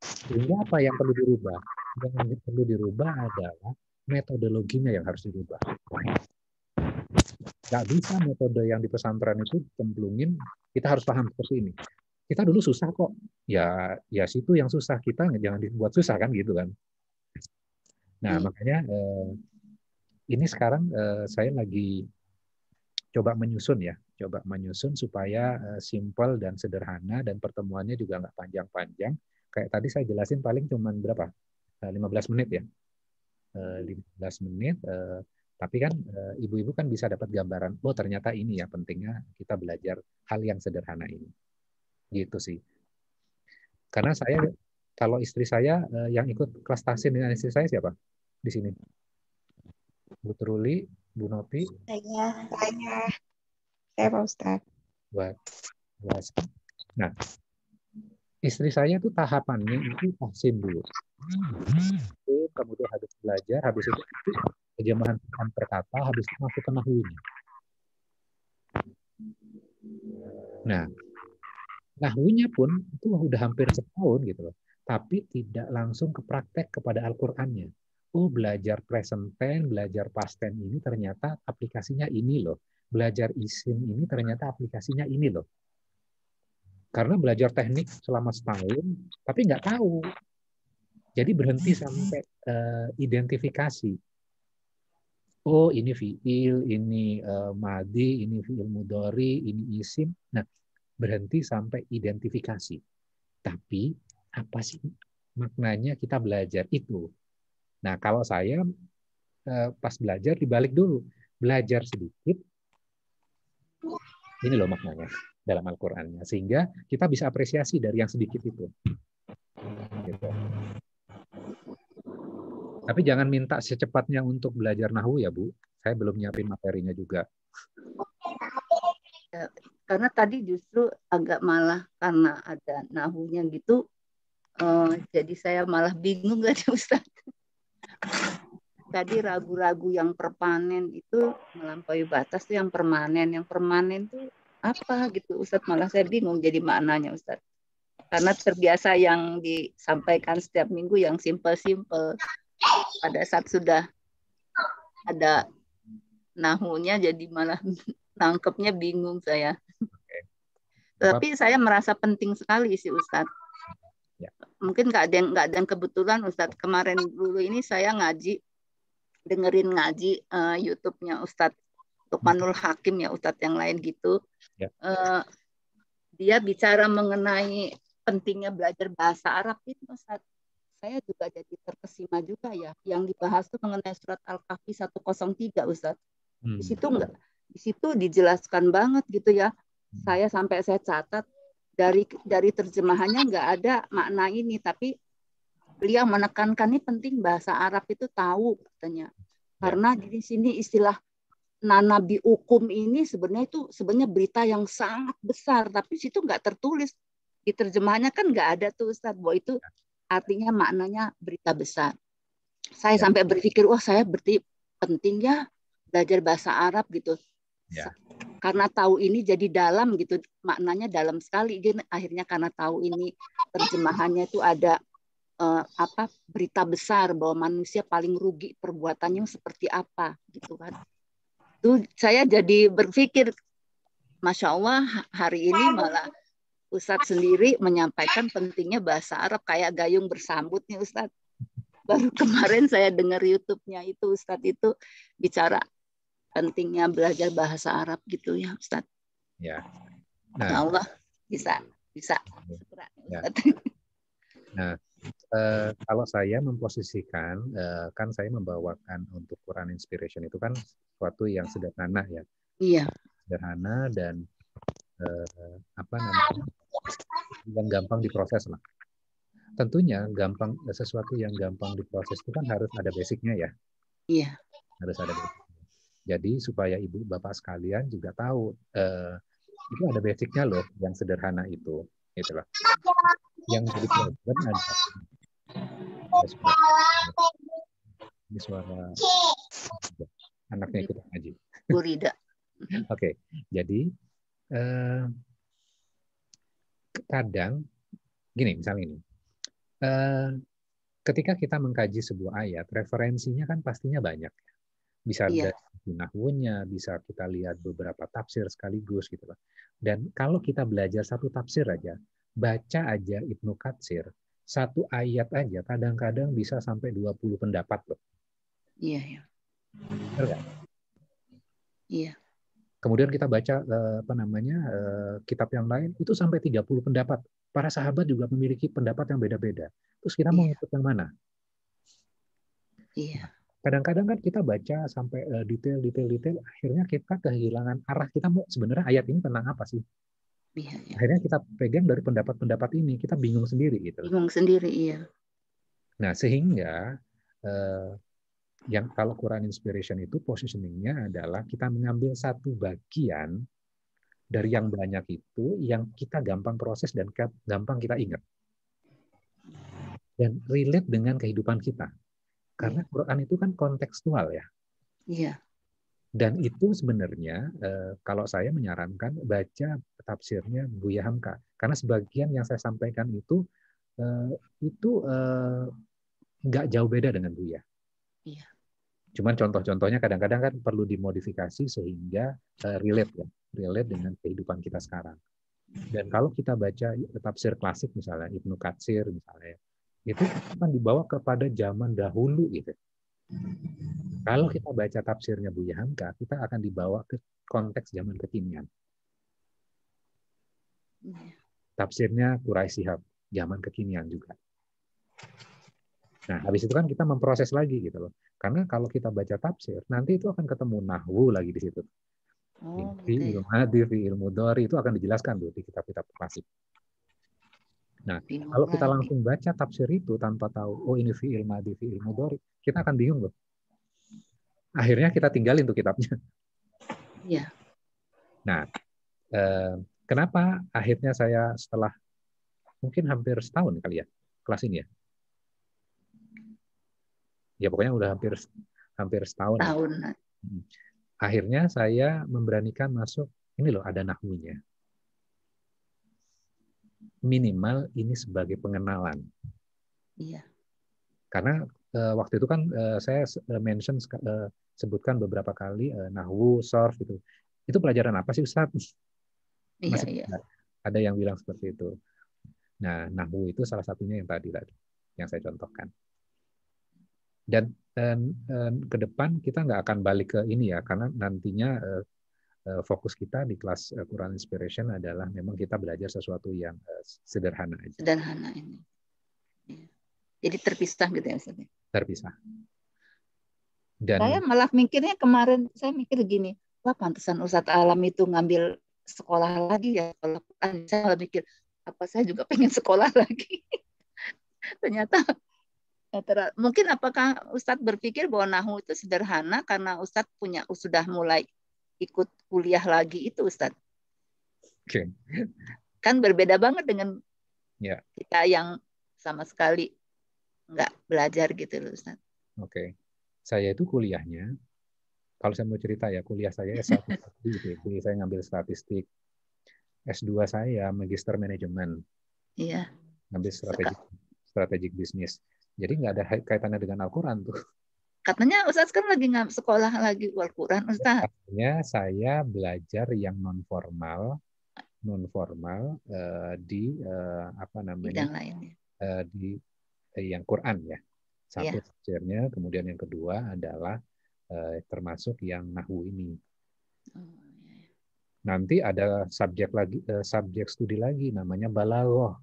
Sehingga apa yang perlu dirubah? Yang perlu dirubah adalah metodologinya yang harus dirubah. Nggak bisa metode yang di pesantren itu cemplungin, kita harus paham seperti ini. Kita dulu susah kok. Ya situ yang susah, kita jangan dibuat susah kan gitu kan. Nah, makanya ini sekarang saya lagi coba menyusun ya, coba menyusun supaya simple dan sederhana dan pertemuannya juga nggak panjang-panjang. Kayak tadi saya jelasin paling cuma berapa? 15 menit ya. 15 menit, tapi kan ibu-ibu kan bisa dapat gambaran, oh ternyata ini ya pentingnya kita belajar hal yang sederhana ini. Gitu sih. Karena saya, kalau istri saya yang ikut kelas tahsin dengan istri saya siapa di sini? Bu Truli, Bu Noti? Saya Pak Ustadz. Nah, istri saya tuh tahapannya itu tahsin dulu. Kemudian habis belajar, habis itu terjemahan per kata, habis itu masuk ke nahwunya. Nah, nahwunya pun itu udah hampir setahun gitu loh. Tapi tidak langsung ke praktek kepada Al-Qur'annya. Oh, belajar present tense, belajar past tense ini ternyata aplikasinya ini loh. Belajar isim ini ternyata aplikasinya ini loh. Karena belajar teknik selama setahun, tapi nggak tahu. Jadi berhenti sampai identifikasi. Oh, ini fiil, ini madi, ini fiil mudhari, ini isim. Nah, berhenti sampai identifikasi. Tapi apa sih maknanya kita belajar itu? Nah, kalau saya pas belajar dibalik dulu. Belajar sedikit, ini loh maknanya dalam Al-Qur'annya. Sehingga kita bisa apresiasi dari yang sedikit itu. Gitu. Tapi jangan minta secepatnya untuk belajar nahwu ya, Bu. Saya belum nyiapin materinya juga. Karena tadi justru agak malah karena ada nahwunya gitu, jadi saya malah bingung gak ada Ustaz. Tadi ragu-ragu yang permanen itu melampaui batas tuh yang permanen. Yang permanen tuh apa gitu Ustaz, malah saya bingung jadi maknanya Ustaz. Karena terbiasa yang disampaikan setiap minggu yang simple-simple. Pada saat sudah ada nahwunya jadi malah nangkepnya bingung saya. Tapi saya merasa penting sekali sih Ustadz. Ya. Mungkin nggak ada yang kebetulan Ustadz. Kemarin dulu ini saya dengerin ngaji YouTube-nya Ustadz Lukmanul Hakim ya Ustadz yang lain gitu. Ya. Dia bicara mengenai pentingnya belajar bahasa Arab itu Ustadz. Saya juga jadi terkesima juga ya. Yang dibahas itu mengenai surat Al-Kahfi 103 Ustadz. Di situ dijelaskan banget gitu ya. Saya catat dari terjemahannya nggak ada makna ini, tapi beliau menekankan ini penting bahasa Arab itu tahu katanya. Karena di sini istilah nanabi hukum ini sebenarnya berita yang sangat besar, tapi situ nggak tertulis. Di terjemahannya kan nggak ada tuh Ustadz bahwa itu artinya maknanya berita besar. Saya sampai berpikir, wah saya berarti penting ya belajar bahasa Arab gitu. Ya. Karena tahu ini jadi dalam gitu, maknanya dalam sekali. Akhirnya karena tahu ini terjemahannya itu ada berita besar bahwa manusia paling rugi perbuatannya seperti apa gitu kan. Itu saya jadi berpikir, Masya Allah hari ini malah Ustadz sendiri menyampaikan pentingnya bahasa Arab kayak gayung bersambut nih Ustadz. Baru kemarin saya dengar YouTube-nya itu Ustadz itu bicara pentingnya belajar bahasa Arab gitu ya Ustadz. Ya. Nah, Allah bisa. Ya. Nah, kalau saya memposisikan, kan saya membawakan untuk Quran Inspiration itu kan sesuatu yang sederhana ya. Iya. Sederhana dan yang gampang diproses lah. Tentunya sesuatu yang gampang diproses itu kan harus ada basicnya ya. Iya. Harus ada basic. Jadi supaya ibu bapak sekalian juga tahu itu ada basicnya loh yang sederhana itu, itulah. Yang jadi problem ada ini suara anaknya ikut ngaji. Bu Rida. Oke, jadi kadang gini misalnya ini. Ketika kita mengkaji sebuah ayat, referensinya kan pastinya banyak. Bisa dari nahwunya, bisa kita lihat beberapa tafsir sekaligus gitu loh. Dan kalau kita belajar satu tafsir aja, baca aja Ibnu Katsir, satu ayat aja kadang-kadang bisa sampai 20 pendapat loh. Iya, ya. Benar nggak? Iya. Kemudian kita baca kitab yang lain itu sampai 30 pendapat. Para sahabat juga memiliki pendapat yang beda-beda. Terus kita mau ikut yang mana? Iya. Kadang-kadang kan kita baca sampai detail, akhirnya kita kehilangan arah. Kita mau sebenarnya ayat ini tentang apa sih? Iya. Akhirnya kita pegang dari pendapat-pendapat ini, kita bingung sendiri gitu. Bingung sendiri, iya. Nah, sehingga yang kalau Quran Inspiration itu positioningnya adalah kita mengambil satu bagian dari yang banyak itu yang kita gampang proses dan gampang kita ingat. Dan relate dengan kehidupan kita. Karena Quran itu kan kontekstual ya. Iya. Dan itu sebenarnya kalau saya menyarankan baca tafsirnya Buya Hamka. Karena sebagian yang saya sampaikan itu nggak jauh beda dengan Buya. Iya. Cuman contoh-contohnya kadang-kadang kan perlu dimodifikasi sehingga relate dengan kehidupan kita sekarang. Dan kalau kita baca tafsir klasik misalnya Ibnu Katsir misalnya, itu akan dibawa kepada zaman dahulu gitu. Kalau kita baca tafsirnya Buya Hamka, kita akan dibawa ke konteks zaman kekinian. Tafsirnya Quraisy Shihab, zaman kekinian juga. Nah, habis itu kan kita memproses lagi gitu loh. Karena kalau kita baca tafsir, nanti itu akan ketemu nahwu lagi di situ. Fi'il madhi, fi'il mudhari itu akan dijelaskan tuh di kitab-kitab klasik. Nah, kalau kita langsung baca tafsir itu tanpa tahu, oh ini fi'il madhi, fi'il mudhari, kita akan bingung loh. Akhirnya kita tinggalin tuh kitabnya. Iya. Nah, kenapa akhirnya saya setelah mungkin hampir setahun kali ya kelas ini ya? Ya pokoknya udah hampir setahun. Akhirnya saya memberanikan masuk, ini loh ada nahwunya. Minimal ini sebagai pengenalan. Iya. Karena waktu itu kan saya sebutkan beberapa kali nahwu, sarf gitu. Itu pelajaran apa sih Ustaz? Masih ada yang bilang seperti itu. Nah, nahwu itu salah satunya yang tadi yang saya contohkan. Dan ke depan kita nggak akan balik ke ini ya, karena nantinya fokus kita di kelas Quran Inspiration adalah memang kita belajar sesuatu yang sederhana aja. Sederhana ini. Jadi terpisah gitu ya Ustaz? Terpisah. Dan saya malah mikirnya kemarin, saya mikir gini, wah pantesan Ustadz Alam itu ngambil sekolah lagi ya. Kalau saya malah mikir, apa saya juga pengen sekolah lagi. Ternyata mungkin apakah Ustadz berpikir bahwa nahwu itu sederhana karena Ustadz sudah mulai ikut kuliah lagi itu Ustadz. Oke. Kan berbeda banget dengan kita yang sama sekali nggak belajar gitu loh Ustadz. Oke. Saya itu kuliahnya, kalau saya mau cerita ya, kuliah saya S1 di ITB, saya ngambil statistik. S2 saya magister manajemen. Iya. Ngambil strategik bisnis. Jadi nggak ada kaitannya dengan Al-Quran tuh. Katanya Ustaz kan lagi sekolah lagi Al-Quran Ustaz. Katanya saya belajar yang non formal di apa namanya? Bidang lainnya. Di yang Quran ya. Satu tafsirnya, kemudian yang kedua adalah termasuk yang nahwu ini. Nanti ada subjek studi lagi namanya balaghah.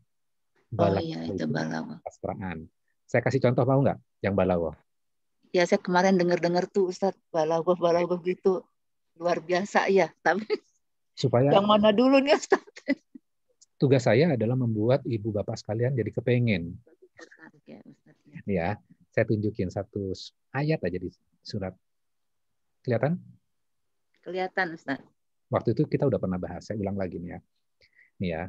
Itu balaghah. Sastraan. Saya kasih contoh mau nggak yang balaghah? Ya saya kemarin dengar tuh Ustaz balaghah gitu luar biasa ya. Tapi supaya yang mana dulu nih Ustaz? Tugas saya adalah membuat ibu bapak sekalian jadi kepengen. Ya, saya tunjukin satu ayat aja di surat. Kelihatan? Kelihatan Ustaz. Waktu itu kita udah pernah bahas. Saya ulang lagi nih ya. Nih ya.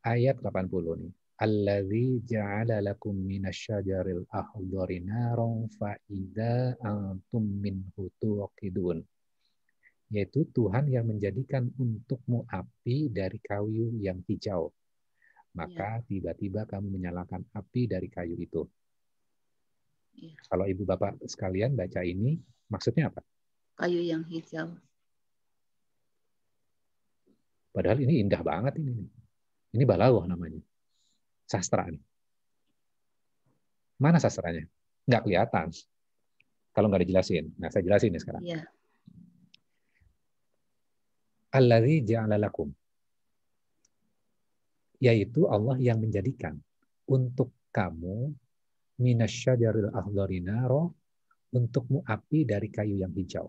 Ayat 80 nih. Allazi ja'ala lakum minasyajaril akhdari naran fa idza antum minhu tuqidun. Yaitu Tuhan yang menjadikan untukmu api dari kayu yang hijau. Maka tiba-tiba kamu menyalakan api dari kayu itu. Kalau ibu bapak sekalian baca ini, maksudnya apa? Kayu yang hijau. Padahal ini indah banget ini. Ini balaghah namanya. Sastra nih. Mana sastranya? Nggak kelihatan. Kalau nggak dijelasin. Nah, saya jelasin nih sekarang. Iya. Alladzi ja'ala lakum. Yaitu Allah yang menjadikan untuk kamu minasyajaril akhdari naro, untukmu api dari kayu yang hijau.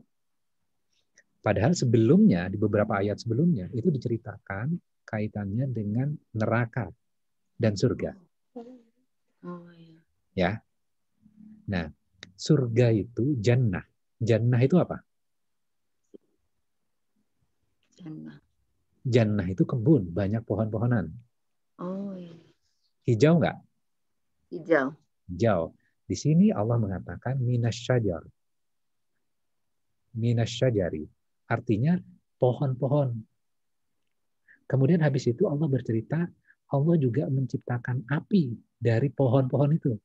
Padahal sebelumnya, di beberapa ayat sebelumnya, itu diceritakan kaitannya dengan neraka dan surga. Ya. Nah, surga itu jannah. Jannah itu apa? Jannah itu kebun, banyak pohon-pohonan. Oh, iya. Hijau nggak? Hijau. Hijau. Di sini Allah mengatakan minasyajar. Minasyajari. Artinya pohon-pohon. Kemudian habis itu Allah bercerita, Allah juga menciptakan api dari pohon-pohon itu.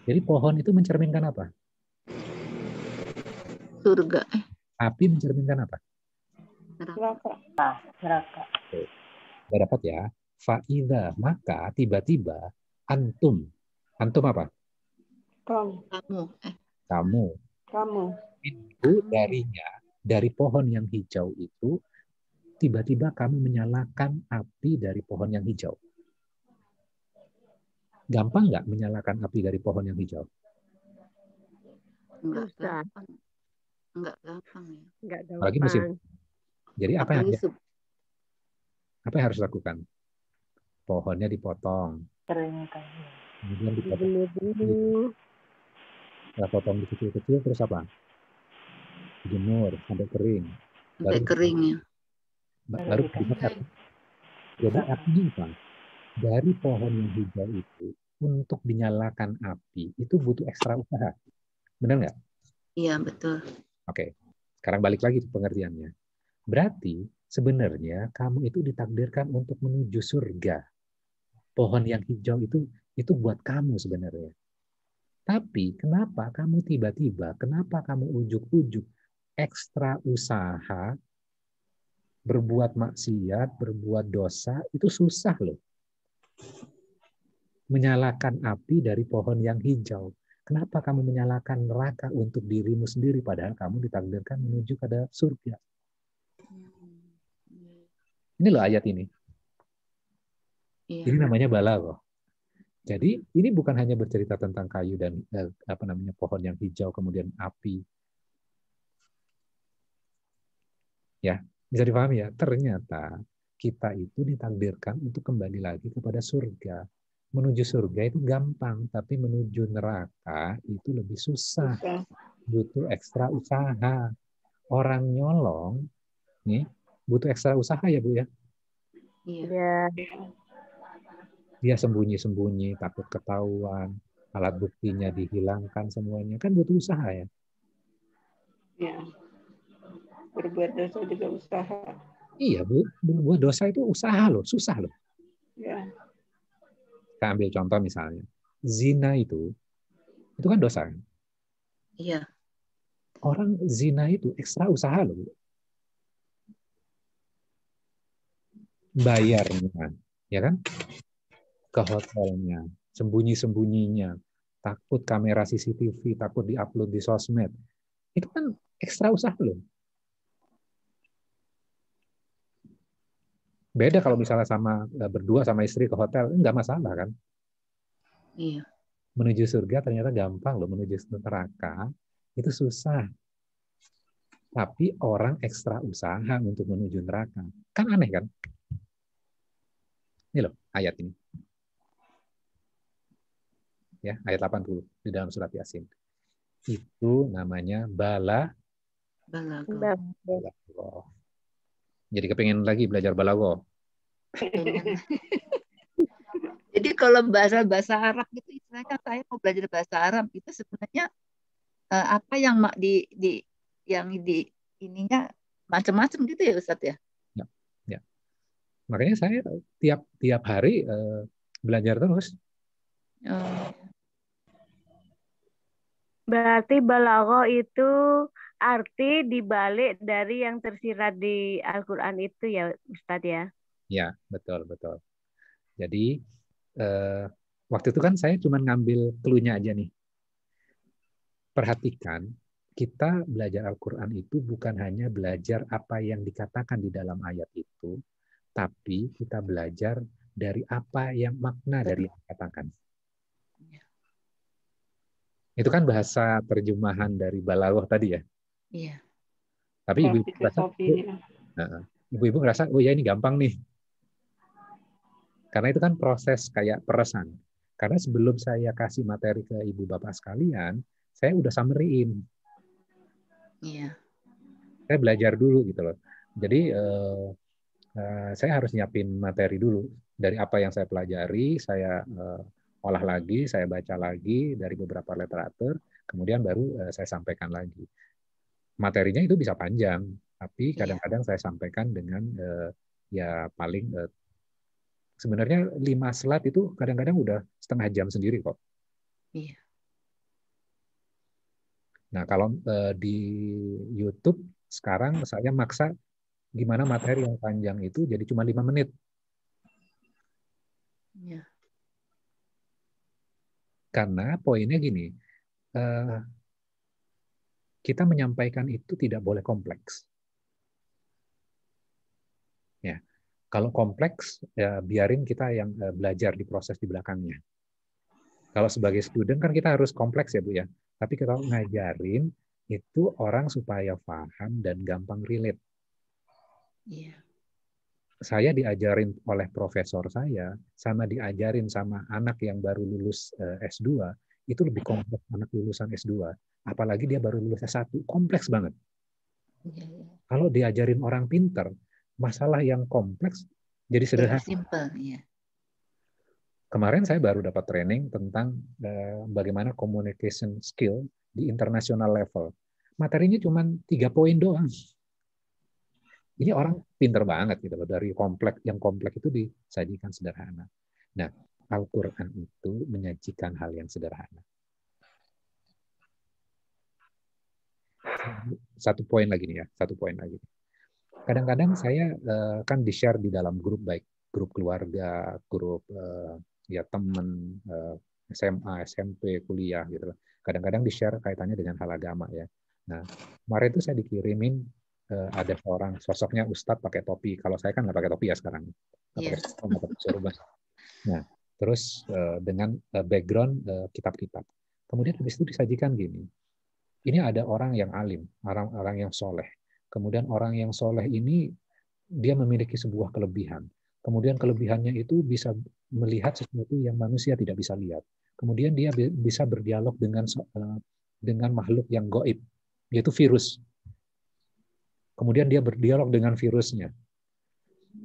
Jadi pohon itu mencerminkan apa? Surga. Api mencerminkan apa? Neraka. Sudah dapat ya. Fa'idha, maka tiba-tiba antum. Antum apa? Kamu. Itu darinya, dari pohon yang hijau itu, tiba-tiba kamu menyalakan api dari pohon yang hijau. Gampang nggak menyalakan api dari pohon yang hijau? Enggak gampang. Enggak gampang ya. Enggak gampang. Apalagi musim. Jadi apa yang harus lakukan? Pohonnya dipotong. Kemudian dipotong. Setelah potong kecil-kecil, terus apa? Dijemur sampai kering. Sampai kering ya. Baru dibakar. Jadi apinya apa? Dari pohon yang hijau itu, untuk dinyalakan api, itu butuh ekstra usaha. Benar nggak? Iya, betul. Oke. Sekarang balik lagi ke pengertiannya. Berarti sebenarnya kamu itu ditakdirkan untuk menuju surga. Pohon yang hijau itu buat kamu sebenarnya. Tapi kenapa kamu kenapa kamu ujuk-ujuk ekstra usaha, berbuat maksiat, berbuat dosa, itu susah loh. Menyalakan api dari pohon yang hijau. Kenapa kamu menyalakan neraka untuk dirimu sendiri, padahal kamu ditakdirkan menuju pada surga? Ini loh ayat ini. Ini namanya balaghah. Jadi ini bukan hanya bercerita tentang kayu dan pohon yang hijau kemudian api. Ya, bisa dipahami ya. Ternyata kita itu ditakdirkan untuk kembali lagi kepada surga. Menuju surga itu gampang, tapi menuju neraka itu lebih susah. Butuh ekstra usaha. Orang nyolong nih butuh ekstra usaha ya, Bu ya. Iya. Dia sembunyi-sembunyi, takut ketahuan, alat buktinya dihilangkan semuanya, kan butuh usaha ya. Ya. Berbuat dosa juga usaha. Iya, Bu. Berbuat dosa itu usaha loh, susah loh. Ya. Kita ambil contoh misalnya, zina itu kan dosa. Iya. Orang zina itu ekstra usaha loh, Bu. Bayarnya, ya kan? Ke hotelnya, sembunyi-sembunyinya, takut kamera CCTV, takut diupload di sosmed. Itu kan ekstra usaha loh. Beda kalau misalnya berdua sama istri ke hotel, nggak masalah kan? Iya. Menuju surga ternyata gampang loh, menuju neraka itu susah. Tapi orang ekstra usaha untuk menuju neraka. Kan aneh kan? Ini loh ayat ini. Ya, ayat 80 di dalam surat Yasin. Itu namanya balaghah. Jadi kepengen lagi belajar balaghah. Jadi kalau bahasa Arab itu istilahnya kan saya mau belajar bahasa Arab itu sebenarnya apa yang ininya macam-macam gitu ya Ustadz ya? Ya. Makanya saya tiap hari belajar terus. Berarti balaghah itu arti dibalik dari yang tersirat di Al-Quran itu ya Ustadz ya? Ya, betul. Jadi waktu itu kan saya cuma ngambil clue-nya aja nih. Perhatikan kita belajar Al-Quran itu bukan hanya belajar apa yang dikatakan di dalam ayat itu, tapi kita belajar dari apa yang makna dari yang dikatakan. Itu kan bahasa terjemahan dari Balaghah tadi ya. Iya. Tapi ibu-ibu ngerasa, oh ya ini gampang nih. Karena itu kan proses kayak peresan. Karena sebelum saya kasih materi ke ibu bapak sekalian, saya udah summary-in. Iya. Saya belajar dulu gitu loh. Jadi saya harus nyiapin materi dulu dari apa yang saya pelajari, saya olah lagi, saya baca lagi dari beberapa literatur, kemudian baru saya sampaikan lagi. Materinya itu bisa panjang, tapi kadang-kadang saya sampaikan dengan ya paling sebenarnya 5 slide itu kadang-kadang udah setengah jam sendiri kok. Iya. Nah, kalau di YouTube sekarang saya maksa gimana materi yang panjang itu jadi cuma 5 menit. Iya. Karena poinnya gini, kita menyampaikan itu tidak boleh kompleks. Ya. Kalau kompleks, ya biarin kita yang belajar di proses di belakangnya. Kalau sebagai student kan kita harus kompleks ya Bu ya. Tapi kalau ngajarin itu orang supaya paham dan gampang relate. Iya. Saya diajarin oleh profesor saya, sama diajarin sama anak yang baru lulus S2, itu lebih kompleks anak lulusan S2. Apalagi dia baru lulus S1, kompleks banget. Iya. Kalau diajarin orang pinter, masalah yang kompleks jadi sederhana. Simple, ya. Kemarin saya baru dapat training tentang bagaimana communication skill di international level. Materinya cuma 3 poin doang. Ini orang pinter banget gitu loh, dari yang kompleks itu disajikan sederhana. Nah, Al-Quran itu menyajikan hal yang sederhana. Satu poin lagi nih ya, satu poin lagi. Kadang-kadang saya kan di-share di dalam grup, baik grup keluarga, grup ya teman, SMA, SMP, kuliah gitu loh. Kadang-kadang di-share kaitannya dengan hal agama ya. Nah, kemarin itu saya dikirimin ada seorang sosoknya Ustadz pakai topi. Kalau saya kan nggak pakai topi ya sekarang. Nggak pakai sorban. Nah, terus dengan background kitab-kitab. Kemudian habis itu disajikan gini. Ini ada orang yang alim, orang yang soleh. Kemudian orang yang soleh ini dia memiliki sebuah kelebihan. Kemudian kelebihannya itu bisa melihat sesuatu yang manusia tidak bisa lihat. Kemudian dia bisa berdialog dengan makhluk yang gaib, yaitu virus. Kemudian dia berdialog dengan virusnya.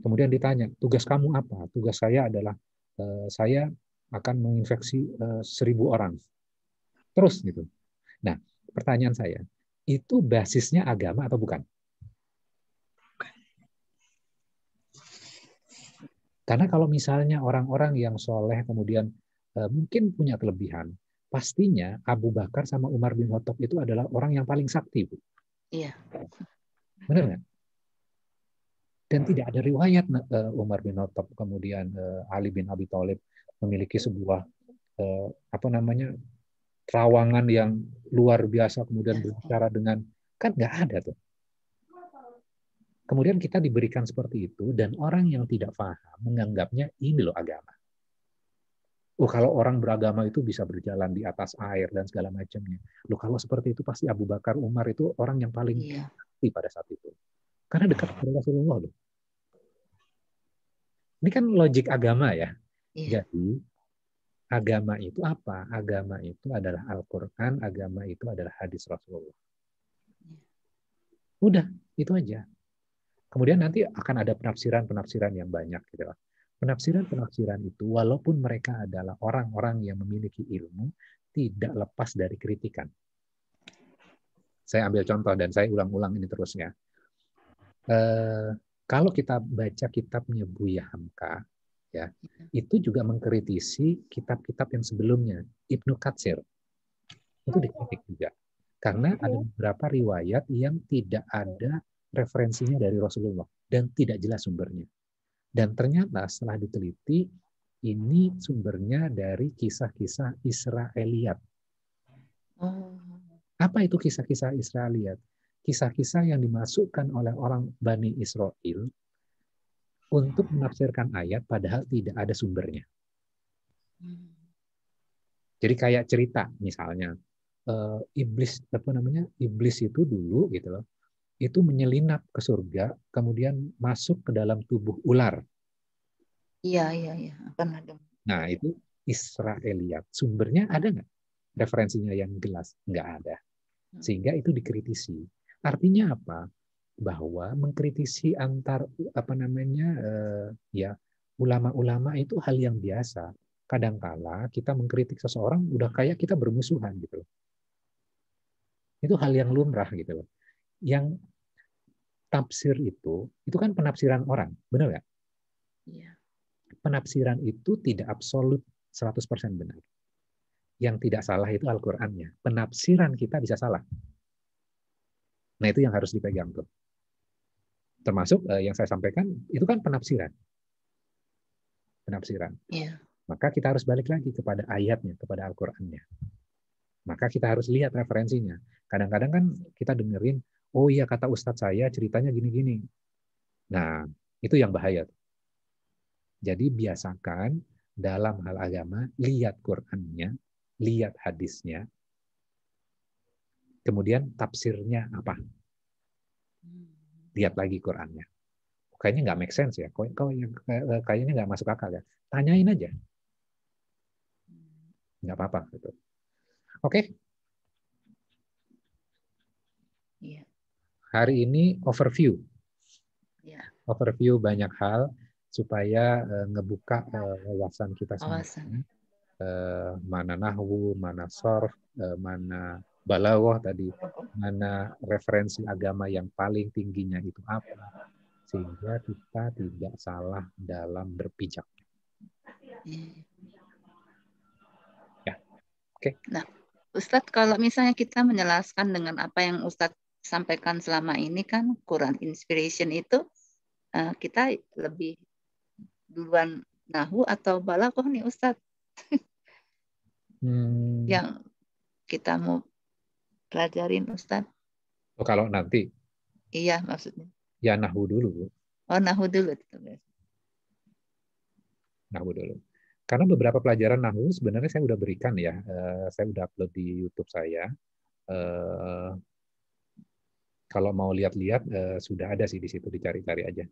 Kemudian ditanya, tugas kamu apa? Tugas saya adalah saya akan menginfeksi 1000 orang. Terus gitu. Nah, pertanyaan saya, itu basisnya agama atau bukan? Karena kalau misalnya orang-orang yang soleh kemudian mungkin punya kelebihan, pastinya Abu Bakar sama Umar bin Khattab itu adalah orang yang paling sakti, Bu. Iya. Benar nggak? Dan tidak ada riwayat Umar bin Khattab kemudian Ali bin Abi Thalib memiliki sebuah terawangan yang luar biasa kemudian berbicara dengan, kan nggak ada tuh. Kemudian kita diberikan seperti itu dan orang yang tidak paham menganggapnya ini loh agama. Oh, kalau orang beragama itu bisa berjalan di atas air dan segala macamnya. Loh, kalau seperti itu pasti Abu Bakar, Umar itu orang yang paling sakti pada saat itu. Karena dekat kepada Rasulullah loh. Ini kan logik agama ya. Jadi agama itu apa? Agama itu adalah Al-Quran, agama itu adalah hadis Rasulullah. Udah, itu aja. Kemudian nanti akan ada penafsiran-penafsiran yang banyak gitu. Penafsiran-penafsiran itu walaupun mereka adalah orang-orang yang memiliki ilmu, tidak lepas dari kritikan. Saya ambil contoh dan saya ulang-ulang ini terus ya. Kalau kita baca kitabnya Buya Hamka, ya, itu juga mengkritisi kitab-kitab yang sebelumnya. Ibnu Katsir itu dikritik juga. Karena ada beberapa riwayat yang tidak ada referensinya dari Rasulullah dan tidak jelas sumbernya. Dan ternyata setelah diteliti, ini sumbernya dari kisah-kisah Israiliyat. Apa itu kisah-kisah Israeliat? Kisah-kisah yang dimasukkan oleh orang Bani Israel untuk menafsirkan ayat padahal tidak ada sumbernya. Jadi kayak cerita misalnya iblis iblis itu dulu gitu loh, itu menyelinap ke surga kemudian masuk ke dalam tubuh ular. Iya, pernah dengar. Nah itu Israeliat, sumbernya ada nggak? Referensinya yang jelas nggak ada, sehingga itu dikritisi. Artinya apa? Bahwa mengkritisi antar ulama-ulama itu hal yang biasa. Kadangkala kita mengkritik seseorang udah kayak kita bermusuhan gitu loh. Itu hal yang lumrah gitu loh. Yang tafsir itu kan penafsiran orang, benar nggak? Iya. Penafsiran itu tidak absolut 100% benar. Yang tidak salah itu Al-Qur'annya. Penafsiran kita bisa salah. Nah, itu yang harus dipegang tuh. Termasuk yang saya sampaikan itu kan penafsiran. Iya. Maka kita harus balik lagi kepada ayatnya, kepada Al-Qur'annya. Maka kita harus lihat referensinya. Kadang-kadang kan kita dengerin, oh iya kata Ustadz saya ceritanya gini-gini. Nah, itu yang bahaya. Jadi biasakan dalam hal agama, lihat Qur'annya, lihat hadisnya, kemudian tafsirnya apa. Lihat lagi Qur'annya. Kayaknya nggak make sense ya, kayaknya nggak masuk akal ya. Tanyain aja. Nggak apa-apa. Gitu. Oke. Iya. Hari ini overview. Iya. Overview banyak hal supaya ngebuka wawasan kita semua. Mana nahwu, mana sorf, mana balaghah tadi, mana referensi agama yang paling tingginya itu apa, sehingga kita tidak salah dalam berpijak. Ya, oke. Nah, Ustadz, kalau misalnya kita menjelaskan dengan apa yang Ustadz sampaikan selama ini kan Quran Inspiration itu kita lebih duluan nahwu atau balaghah nih Ustadz? Yang kita mau pelajarin Ustadz. Oh, kalau nanti? Iya, maksudnya. Ya nahwu dulu. Oh, nahwu dulu. Nahwu dulu. Karena beberapa pelajaran nahwu sebenarnya saya udah berikan ya. Saya udah upload di YouTube saya. Kalau mau lihat-lihat sudah ada sih di situ, dicari-cari aja.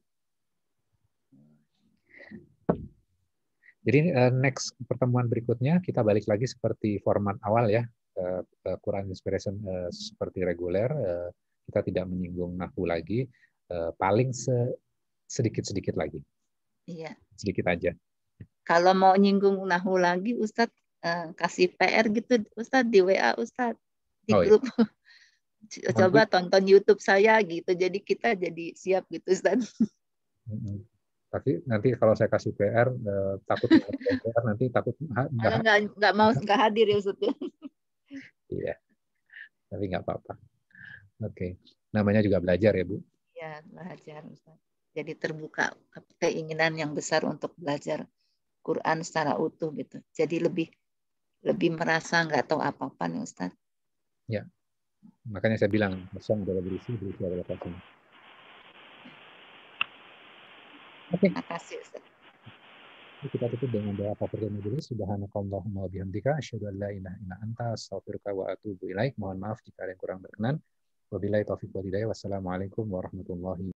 Jadi next pertemuan berikutnya kita balik lagi seperti format awal ya, Quran Inspiration seperti reguler, kita tidak menyinggung nahwu lagi, paling sedikit-sedikit lagi. Iya. Sedikit aja. Kalau mau nyinggung nahwu lagi, Ustadz kasih PR gitu, Ustadz di WA Ustadz di grup. Iya. Coba tonton YouTube saya gitu, jadi kita jadi siap gitu Ustadz. Tapi nanti kalau saya kasih PR takut PR nanti takut nggak hadir ya Ustaz. Iya, tapi nggak apa-apa. Oke, namanya juga belajar ya Bu. Iya, belajar Ustaz. Jadi terbuka keinginan yang besar untuk belajar Quran secara utuh gitu. Jadi lebih merasa nggak tahu apa-apa nih Ustaz. Ya, makanya saya bilang kosong adalah berisi adalah kosong. Oke. Terima kasih Ustaz. Kita tutup dengan doa kafaratul majelis. Subhanakallahumma wa bihamdika asyhadu an la ilaha illa anta astaghfiruka wa atubu ilaik. Mohon maaf jika ada yang kurang berkenan. Wabillahi taufiq wal hidayah. Wassalamualaikum warahmatullahi